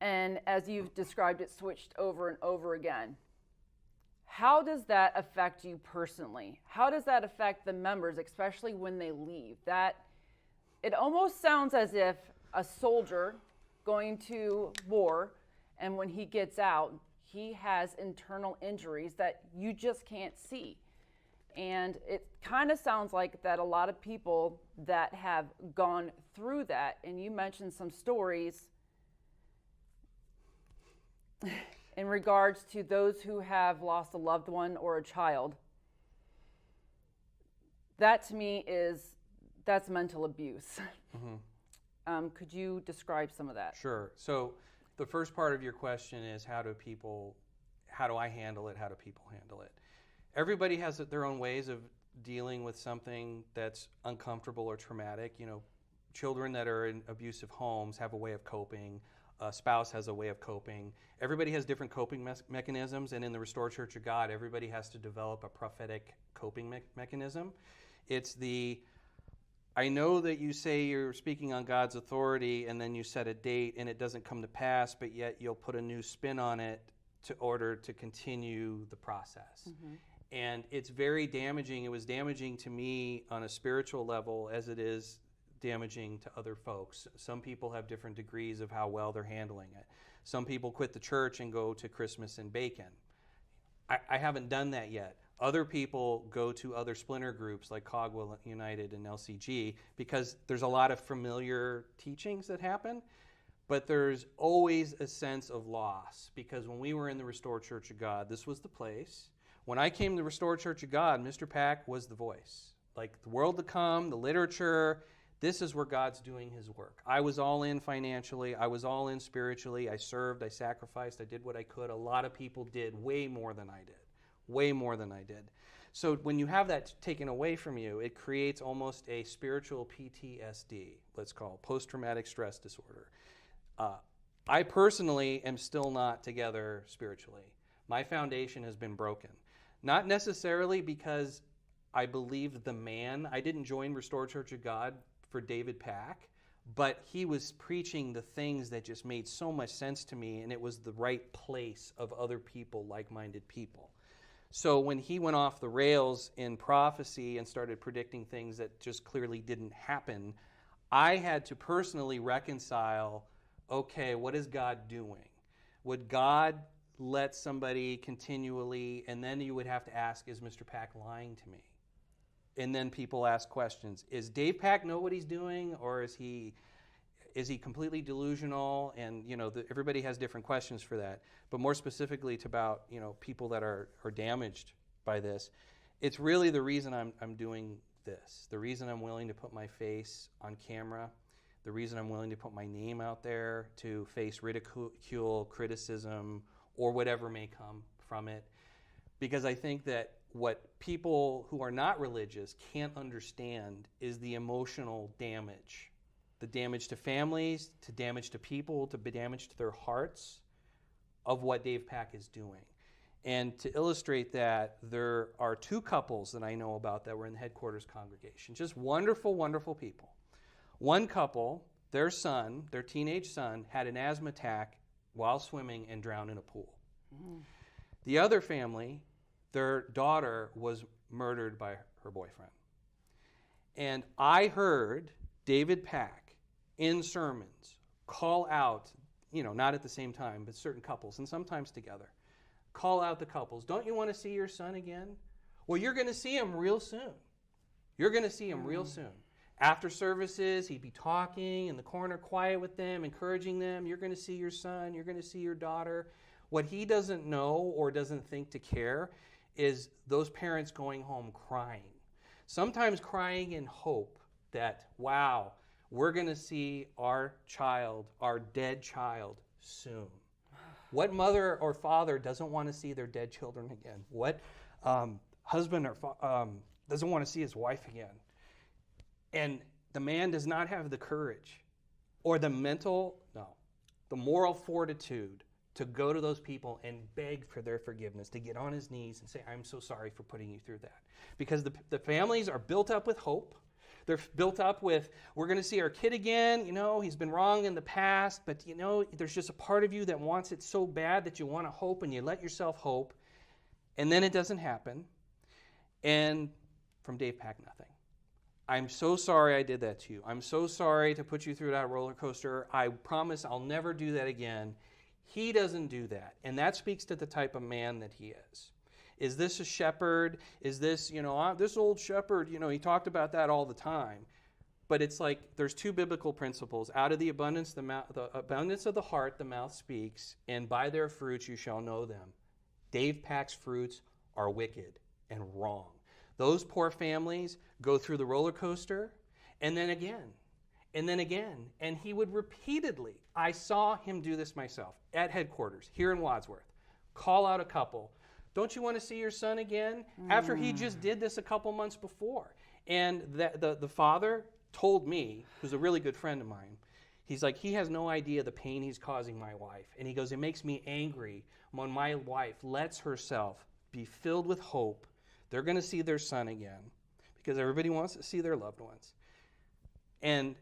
[SPEAKER 1] and as you've described it, switched over and over again, how does that affect you personally? How does that affect the members, especially when they leave? That it almost sounds as if a soldier going to war, and when he gets out, he has internal injuries that you just can't see. And it kind of sounds like that a lot of people that have gone through that, and you mentioned some stories in regards to those who have lost a loved one or a child. That to me that's mental abuse. Could you describe some of that?
[SPEAKER 2] Sure. So the first part of your question is how do I handle it? How do people handle it? Everybody has their own ways of dealing with something that's uncomfortable or traumatic. You know, children that are in abusive homes have a way of coping. A spouse has a way of coping. Everybody has different coping mechanisms, and in the Restored Church of God, everybody has to develop a prophetic coping mechanism. It's I know that you say you're speaking on God's authority, and then you set a date, and it doesn't come to pass, but yet you'll put a new spin on it to order to continue the process. And it's very damaging. It was damaging to me on a spiritual level as it is damaging to other folks. Some people have different degrees of how well they're handling it. Some people quit the church and go to Christmas and bacon. I haven't done that yet. Other people go to other splinter groups like 𝗏𝗏 United and LCG because there's a lot of familiar teachings that happen, but there's always a sense of loss because when we were in the Restored Church of God, this was the place. When I came to the Restored Church of God, Mr. Pack was the voice. Like the world to come, the literature, This is where God's doing his work. I was all in financially. I was all in spiritually. I served. I sacrificed. I did what I could. A lot of people did way more than I did. Way more than I did. So when you have that taken away from you, it creates almost a spiritual PTSD, let's call it, post-traumatic stress disorder. I personally am still not together spiritually. My foundation has been broken. Not necessarily because I believed the man. I didn't join Restored Church of God for 𝗪𝗏𝗂𝗃, but he was preaching the things that just made so much sense to me, and it was the right place of other people, like-minded people. So when he went off the rails in prophecy and started predicting things that just clearly didn't happen, I had to personally reconcile, okay, what is God doing? Would God let somebody continually, and then you would have to ask, is Mr. Pack lying to me? And then people ask questions. Is Dave Pack know what he's doing, or is he completely delusional? And everybody has different questions for that. But more specifically to about people that are damaged by this, it's really the reason I'm doing this. The reason I'm willing to put my face on camera, the reason I'm willing to put my name out there to face ridicule, criticism, or whatever may come from it, because I think that what people who are not religious can't understand is the emotional damage. The damage to families, to damage to people, to damage to their hearts of what Dave Pack is doing. And to illustrate that, there are two couples that I know about that were in the headquarters congregation. Just wonderful, wonderful people. One couple, their son, their teenage son, had an asthma attack while swimming and drowned in a pool. Mm. The other family, their daughter was murdered by her boyfriend. And I heard David Pack in sermons call out, not at the same time, but certain couples, and sometimes together, call out the couples. Don't you want to see your son again? Well, you're going to see him real soon. You're going to see him real soon. After services, he'd be talking in the corner, quiet with them, encouraging them. You're going to see your son. You're going to see your daughter. What he doesn't know or doesn't think to care is those parents going home crying. Sometimes crying in hope that, wow, we're going to see our child, our dead child, soon. What mother or father doesn't want to see their dead children again? What husband or doesn't want to see his wife again? And the man does not have the courage or the moral fortitude to go to those people and beg for their forgiveness, to get on his knees and say, I'm so sorry for putting you through that. Because the families are built up with hope. They're built up with, we're going to see our kid again. He's been wrong in the past, but there's just a part of you that wants it so bad that you want to hope, and you let yourself hope, and then it doesn't happen. And from Dave Pack, nothing. I'm so sorry I did that to you. I'm so sorry to put you through that roller coaster. I promise I'll never do that again. He doesn't do that. And that speaks to the type of man that he is. Is this a shepherd? Is this, this old shepherd, he talked about that all the time. But it's like there's two biblical principles. Out of the abundance of the heart, the mouth speaks, and by their fruits you shall know them. Dave Pack's fruits are wicked and wrong. Those poor families go through the roller coaster, and then again, and then again. And he would repeatedly, I saw him do this myself at headquarters here in Wadsworth, call out a couple. Don't you want to see your son again? After he just did this a couple months before. And the father told me, who's a really good friend of mine, he's like, he has no idea the pain he's causing my wife. And he goes, it makes me angry when my wife lets herself be filled with hope. They're going to see their son again because everybody wants to see their loved ones. And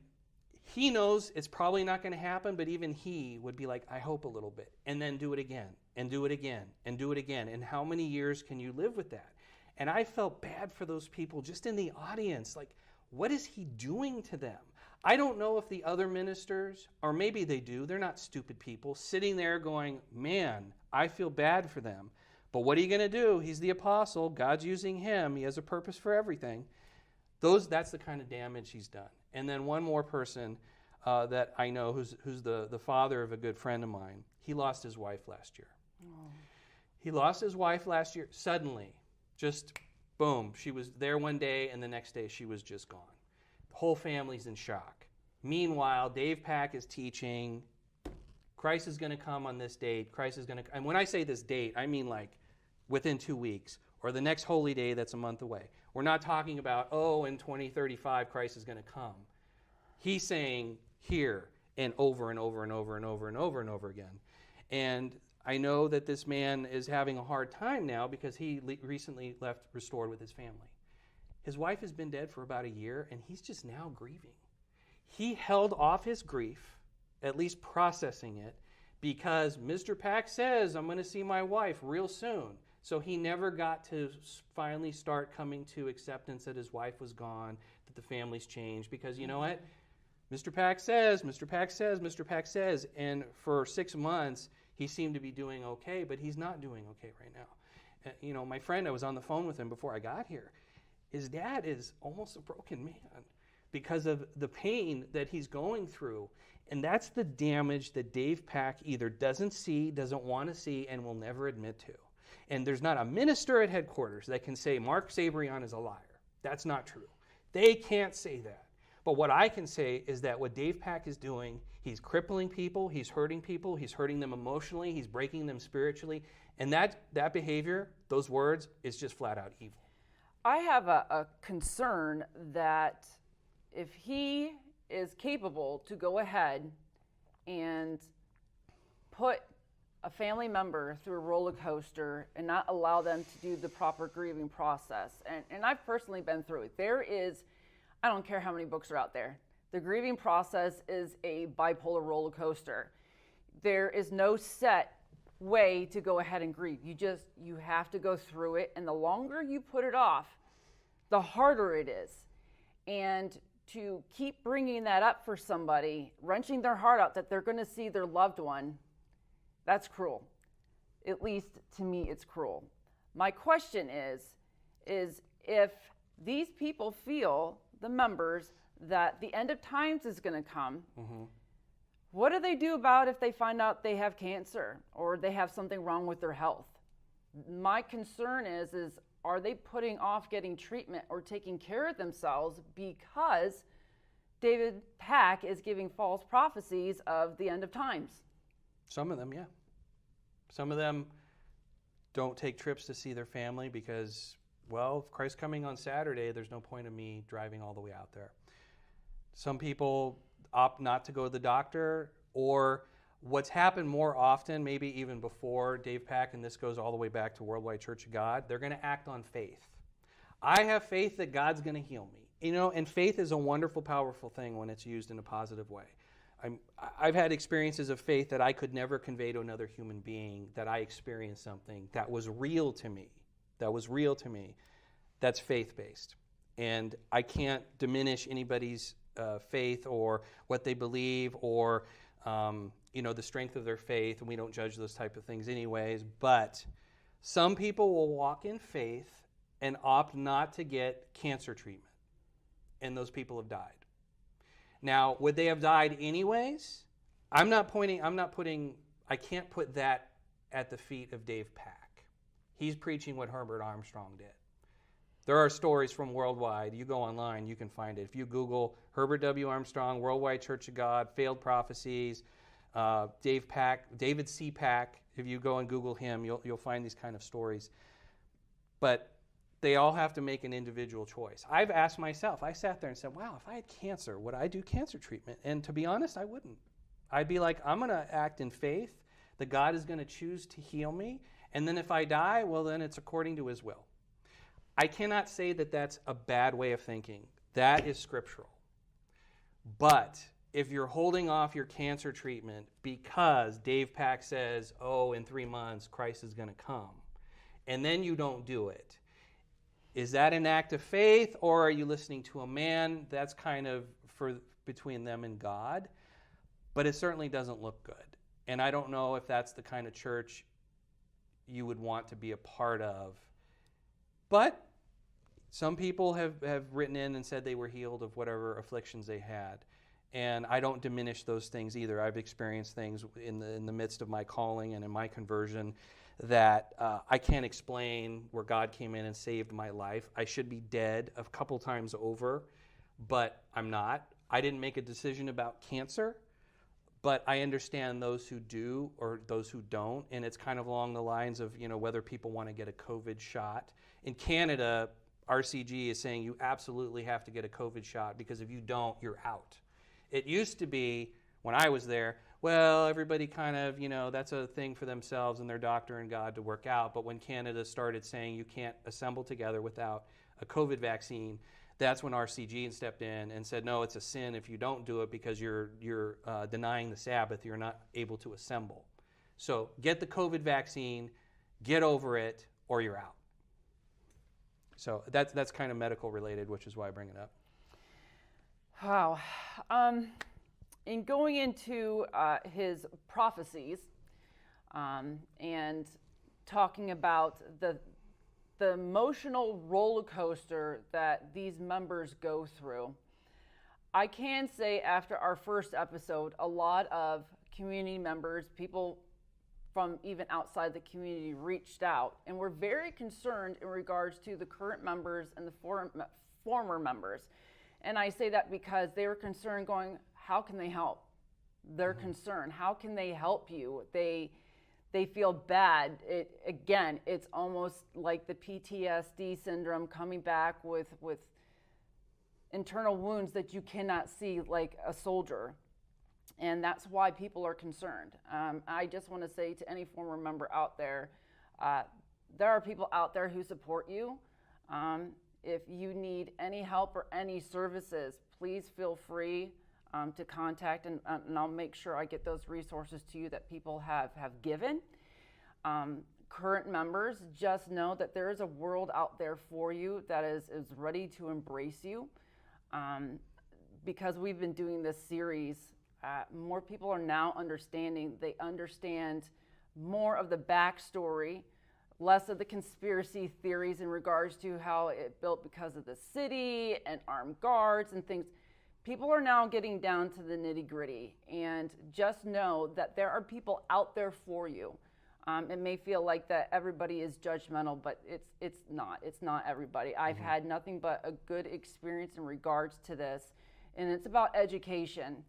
[SPEAKER 2] he knows it's probably not going to happen, but even he would be like, I hope a little bit, and then do it again, and do it again, and do it again. And how many years can you live with that? And I felt bad for those people just in the audience. Like, what is he doing to them? I don't know if the other ministers, or maybe they do, they're not stupid people, sitting there going, man, I feel bad for them. But what are you going to do? He's the apostle. God's using him. He has a purpose for everything. That's the kind of damage he's done. And then one more person that I know who's the father of a good friend of mine, he lost his wife last year. Oh. He lost his wife last year suddenly. Just boom. She was there one day, and the next day she was just gone. whole family's in shock. Meanwhile, 𝗪𝗃𝗂𝗃 is teaching, Christ is going to come on this date, Christ is going to, and when I say this date, I mean like within 2 weeks, or the next holy day that's a month away. We're not talking about, in 2035, Christ is going to come. He's saying here, and over and over and over and over and over and over again. And I know that this man is having a hard time now because he recently left restored with his family. His wife has been dead for about a year, and he's just now grieving. He held off his grief, at least processing it, because Mr. Pack says, I'm going to see my wife real soon. So he never got to finally start coming to acceptance that his wife was gone, that the family's changed, because you know what? Mr. Pack says, Mr. Pack says, Mr. Pack says, and for 6 months, he seemed to be doing okay, but he's not doing okay right now. My friend, I was on the phone with him before I got here. His dad is almost a broken man because of the pain that he's going through. And that's the damage that 𝗪𝗃𝗂𝗃 either doesn't see, doesn't want to see, and will never admit to. And there's not a minister at headquarters that can say Mark 𝗪𝗏𝗏 is a liar. That's not true. They can't say that. But what I can say is that what 𝗪𝗃𝗂𝗃 is doing, he's crippling people, he's hurting them emotionally, he's breaking them spiritually. And that behavior, those words, is just flat out evil.
[SPEAKER 1] I have a concern that if he is capable to go ahead and put a family member through a roller coaster and not allow them to do the proper grieving process, and I've personally been through it. There is, I don't care how many books are out there, the grieving process is a bipolar roller coaster. There is no set way to go ahead and grieve. You have to go through it, and the longer you put it off, the harder it is. And to keep bringing that up for somebody, wrenching their heart out that they're going to see their loved one, that's cruel. At least to me, it's cruel. My question is if these people feel, the members, that the end of times is going to come, what do they do about if they find out they have cancer or they have something wrong with their health? My concern is are they putting off getting treatment or taking care of themselves because 𝗪𝗃𝗂𝗃 is giving false prophecies of the end of times?
[SPEAKER 2] Some of them, yeah. Some of them don't take trips to see their family because, if Christ's coming on Saturday, there's no point in me driving all the way out there. Some people opt not to go to the doctor, or what's happened more often, maybe even before 𝗪𝗃𝗂𝗃, and this goes all the way back to Worldwide Church of God, they're going to act on faith. I have faith that God's going to heal me. And faith is a wonderful, powerful thing when it's used in a positive way. I've had experiences of faith that I could never convey to another human being, that I experienced something that was real to me. That's faith-based. And I can't diminish anybody's faith or what they believe or the strength of their faith, and we don't judge those type of things anyways. But some people will walk in faith and opt not to get cancer treatment, and those people have died. Now, would they have died anyways? I can't put that at the feet of 𝗪𝗃𝗂𝗃. He's preaching what Herbert Armstrong did. There are stories from worldwide. You go online, you can find it. If you Google Herbert W. Armstrong, Worldwide Church of God, failed prophecies, David C. Pack, if you go and Google him, you'll find these kind of stories. But they all have to make an individual choice. I've asked myself, I sat there and said, wow, if I had cancer, would I do cancer treatment? And to be honest, I wouldn't. I'd be like, I'm going to act in faith that God is going to choose to heal me. And then if I die, then it's according to his will. I cannot say that that's a bad way of thinking. That is scriptural. But if you're holding off your cancer treatment because 𝗪𝗃𝗂𝗃 says, in 3 months, Christ is going to come, and then you don't do it, is that an act of faith, or are you listening to a man? That's kind of between them and God. But it certainly doesn't look good. And I don't know if that's the kind of church you would want to be a part of. But some people have written in and said they were healed of whatever afflictions they had. And I don't diminish those things either. I've experienced things in the midst of my calling and in my conversion that I can't explain, where God came in and saved my life. I should be dead a couple times over. but I'm not. I didn't make a decision about cancer, but I understand those who do or those who don't, and it's kind of along the lines of, whether people want to get a COVID shot. In Canada, RCG is saying you absolutely have to get a COVID shot because if you don't, you're out. It used to be, when I was there, well, everybody kind of, that's a thing for themselves and their doctor and God to work out. But when Canada started saying you can't assemble together without a COVID vaccine, that's when RCG stepped in and said, no, it's a sin if you don't do it because you're denying the Sabbath. You're not able to assemble. So get the COVID vaccine, get over it, or you're out. So that's kind of medical related, which is why I bring it up.
[SPEAKER 1] Wow. In going into his prophecies and talking about the emotional roller coaster that these members go through, I can say after our first episode, a lot of community members, people from even outside the community, reached out and were very concerned in regards to the current members and the former members. And I say that because they were concerned, going, how can they help? They're concerned. How can they help you? They feel bad. It's almost like the PTSD syndrome coming back with internal wounds that you cannot see, like a soldier. And that's why people are concerned. I just want to say to any former member out there, there are people out there who support you. If you need any help or any services, please feel free to contact, and I'll make sure I get those resources to you that people have given. Current members, just know that there is a world out there for you that is ready to embrace you. Because we've been doing this series, more people are now understanding. They understand more of the backstory, less of the conspiracy theories in regards to how it built because of the city and armed guards and things. People are now getting down to the nitty-gritty, and just know that there are people out there for you. It may feel like that everybody is judgmental, but it's not. It's not everybody. I've had nothing but a good experience in regards to this, and it's about education.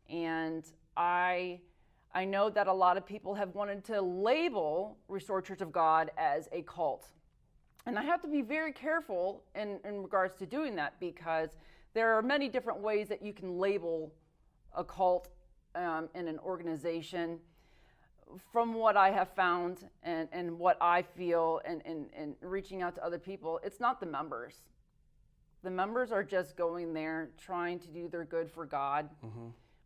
[SPEAKER 1] And I know that a lot of people have wanted to label Restored Church of God as a cult. And I have to be very careful in regards to doing that, because there are many different ways that you can label a cult in an organization. From what I have found and what I feel and reaching out to other people, it's not the members. The members are just going there trying to do their good for God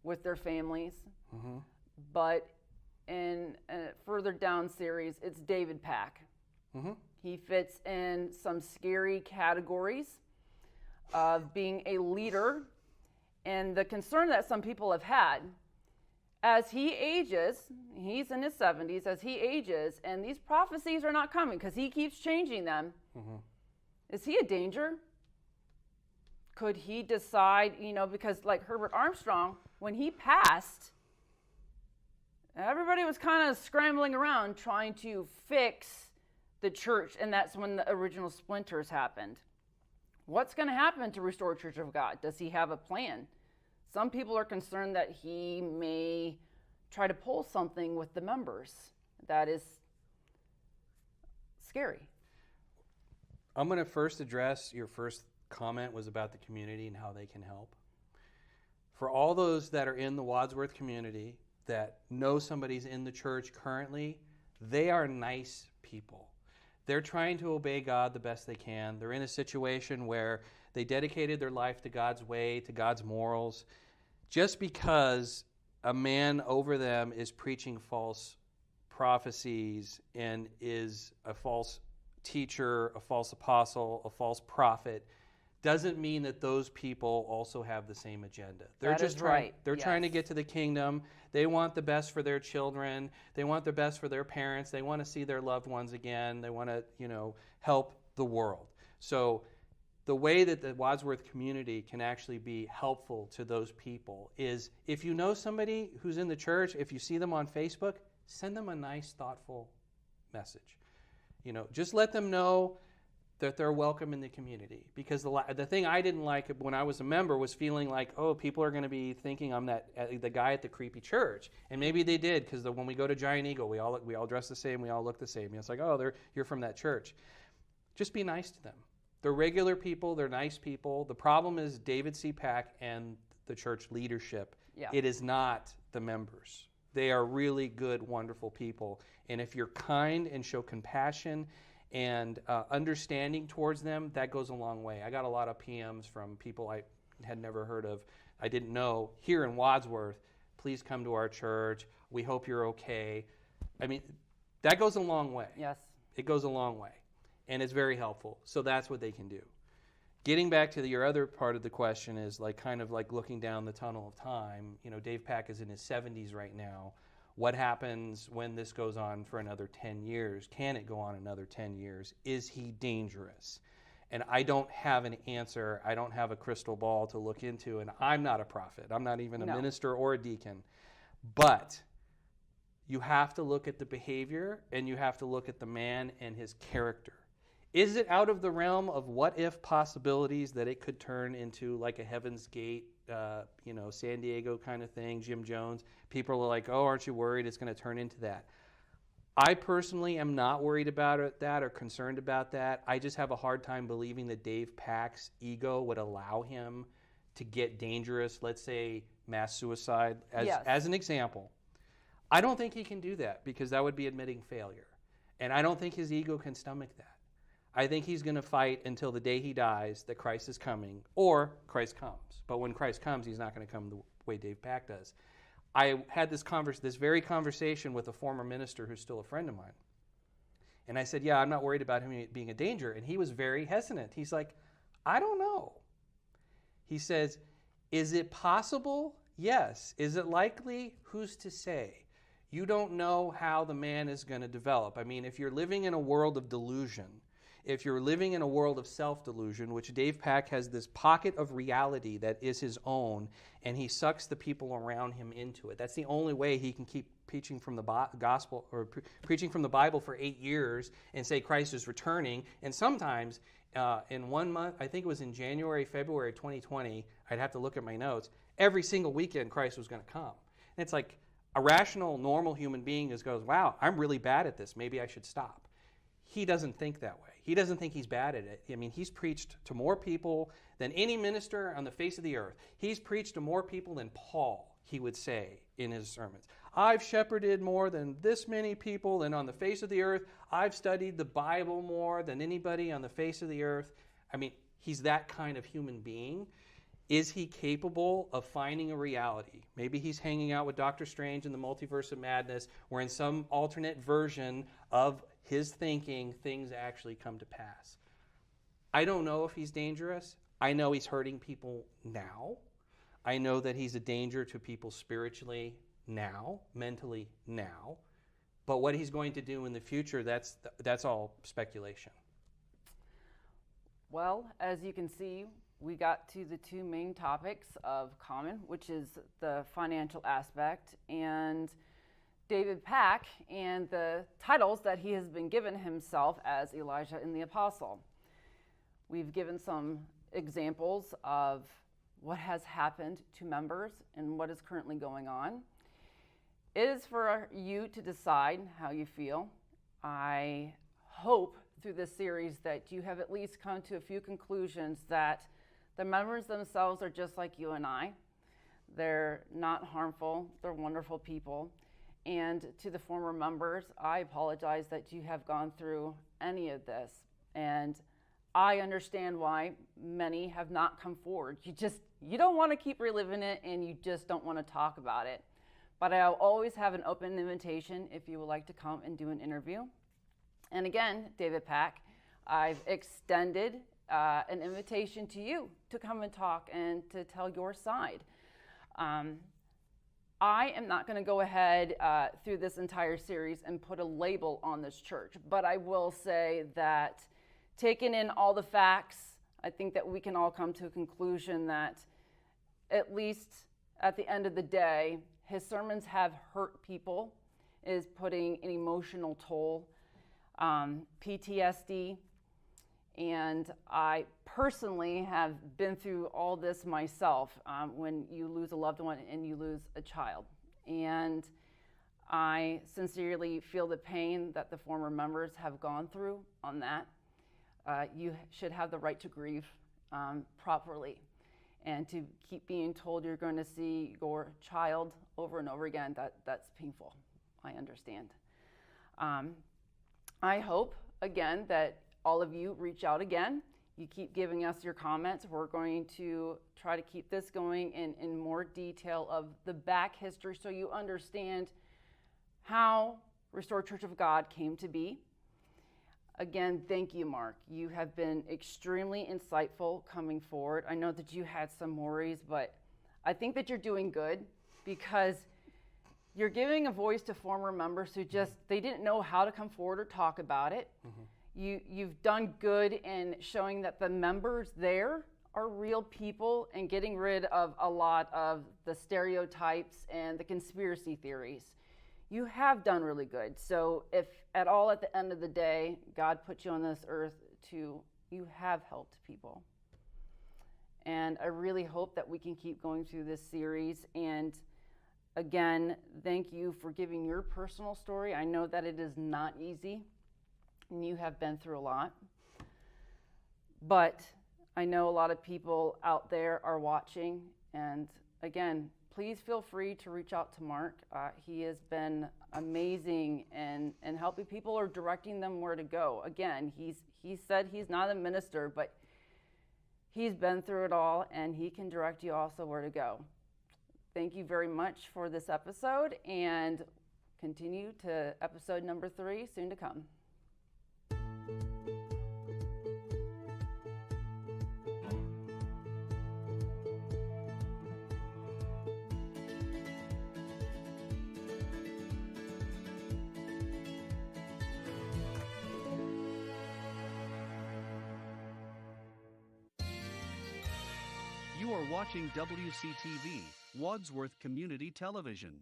[SPEAKER 1] with their families. But in a further down series, it's 𝗪𝗰𝗂𝗏. He fits in some scary categories of being a leader, and the concern that some people have had as he ages, he's in his 70s, as he ages, and these prophecies are not coming because he keeps changing them. Is he a danger? Could he decide, because like Herbert Armstrong, when he passed, everybody was kind of scrambling around trying to fix the church, and that's when the original splinters happened. What's going to happen to Restored Church of God? Does he have a plan? Some people are concerned that he may try to pull something with the members that is scary.
[SPEAKER 2] I'm going to first address your first comment was about the community and how they can help. For all those that are in the Wadsworth community that know somebody's in the church currently, they are nice people. They're trying to obey God the best they can. They're in a situation where they dedicated their life to God's way, to God's morals. Just because a man over them is preaching false prophecies and is a false teacher, a false apostle, a false prophet, doesn't mean that those people also have the same agenda. They're
[SPEAKER 1] that
[SPEAKER 2] just
[SPEAKER 1] is
[SPEAKER 2] trying.
[SPEAKER 1] Right.
[SPEAKER 2] They're
[SPEAKER 1] Yes.
[SPEAKER 2] trying to get to the kingdom. They want the best for their children. They want the best for their parents. They want to see their loved ones again. They want to, help the world. So the way that the Wadsworth community can actually be helpful to those people is if you know somebody who's in the church, if you see them on Facebook, send them a nice, thoughtful message. Just let them know that they're welcome in the community. Because the thing I didn't like when I was a member was feeling like, oh, people are going to be thinking I'm the guy at the creepy church. And maybe they did, because when we go to Giant Eagle, we all dress the same, we all look the same. And it's like, oh, you're from that church. Just be nice to them. They're regular people. They're nice people. The problem is 𝗪𝗂𝗧𝗏 and the church leadership.
[SPEAKER 1] Yeah.
[SPEAKER 2] It is not the members. They are really good, wonderful people. And if you're kind and show compassion and understanding towards them, that goes a long way. I got a lot of PMs from people I had never heard of, I didn't know, here in Wadsworth. Please come to our church. We hope you're okay. I mean, that goes a long way.
[SPEAKER 1] Yes.
[SPEAKER 2] It goes a long way. And it's very helpful. So that's what they can do. Getting back to your other part of the question is kind of like looking down the tunnel of time. 𝗪𝗏𝗏 is in his 70s right now. What happens when this goes on for another 10 years? Can it go on another 10 years? Is he dangerous? And I don't have an answer. I don't have a crystal ball to look into, and I'm not a prophet. I'm not even a minister or a deacon. But you have to look at the behavior, and you have to look at the man and his character. Is it out of the realm of what-if possibilities that it could turn into like a Heaven's Gate, San Diego kind of thing, Jim Jones? People are like, oh, aren't you worried it's going to turn into that? I personally am not worried about that or concerned about that. I just have a hard time believing that 𝗪𝗏𝗏's ego would allow him to get dangerous, let's say mass suicide, as an example. I don't think he can do that, because that would be admitting failure. And I don't think his ego can stomach that. I think he's going to fight until the day he dies that Christ is coming, or Christ comes. But when Christ comes, he's not going to come the way 𝗪𝗏𝗏 does. I had this very conversation with a former minister who's still a friend of mine. And I said, yeah, I'm not worried about him being a danger. And he was very hesitant. He's like, I don't know. He says, is it possible? Yes. Is it likely? Who's to say? You don't know how the man is going to develop. I mean, if you're living in a world of delusion, if you're living in a world of self-delusion, which 𝗪𝗏𝗏 has this pocket of reality that is his own, and he sucks the people around him into it. That's the only way he can keep preaching from the gospel, or preaching from the Bible for 8 years and say Christ is returning. And sometimes in 1 month, I think it was in January, February 2020, I'd have to look at my notes, every single weekend Christ was going to come. And it's like a rational, normal human being goes, wow, I'm really bad at this. Maybe I should stop. He doesn't think that way. He doesn't think he's bad at it. I mean, he's preached to more people than any minister on the face of the earth. He's preached to more people than Paul, he would say in his sermons. I've shepherded more than this many people and on the face of the earth. I've studied the Bible more than anybody on the face of the earth. I mean, he's that kind of human being. Is he capable of finding a reality? Maybe he's hanging out with Dr. Strange in the Multiverse of Madness, where in some alternate version of his thinking, things actually come to pass. I don't know if he's dangerous. I know he's hurting people now. I know that he's a danger to people spiritually now, mentally now. But what he's going to do in the future, that's all speculation.
[SPEAKER 1] Well, as you can see, we got to the two main topics of common, which is the financial aspect, and 𝗪𝗏𝗏 and the titles that he has been given himself as Elijah and the Apostle. We've given some examples of what has happened to members and what is currently going on. It is for you to decide how you feel. I hope through this series that you have at least come to a few conclusions that the members themselves are just like you and I. They're not harmful. They're wonderful people. And to the former members, I apologize that you have gone through any of this. And I understand why many have not come forward. You don't want to keep reliving it, and you just don't want to talk about it. But I'll always have an open invitation if you would like to come and do an interview. And again, 𝗪𝗏𝗏, I've extended an invitation to you to come and talk and to tell your side. I am not going to go ahead through this entire series and put a label on this church, but I will say that taking in all the facts, I think that we can all come to a conclusion that at least at the end of the day, his sermons have hurt people, is putting an emotional toll, PTSD, And I personally have been through all this myself when you lose a loved one and you lose a child. And I sincerely feel the pain that the former members have gone through on that. You should have the right to grieve properly. And to keep being told you're going to see your child over and over again, that's painful. I understand. I hope, again, that all of you reach out again. You keep giving us your comments. We're going to try to keep this going in more detail of the back history so you understand how Restored Church of God came to be. Again, thank you, Mark. You have been extremely insightful coming forward. I know that you had some worries, but I think that you're doing good because you're giving a voice to former members who they didn't know how to come forward or talk about it. Mm-hmm. You've done good in showing that the members there are real people and getting rid of a lot of the stereotypes and the conspiracy theories. You have done really good. So if at all at the end of the day, God put you on this earth you have helped people. And I really hope that we can keep going through this series. And again, thank you for giving your personal story. I know that it is not easy. And you have been through a lot. But I know a lot of people out there are watching. And again, please feel free to reach out to Mark. He has been amazing in helping people or directing them where to go. Again, he said he's not a minister, but he's been through it all, and he can direct you also where to go. Thank you very much for this episode, and continue to episode number 3, soon to come.
[SPEAKER 3] You are watching WCTV, Wadsworth Community Television.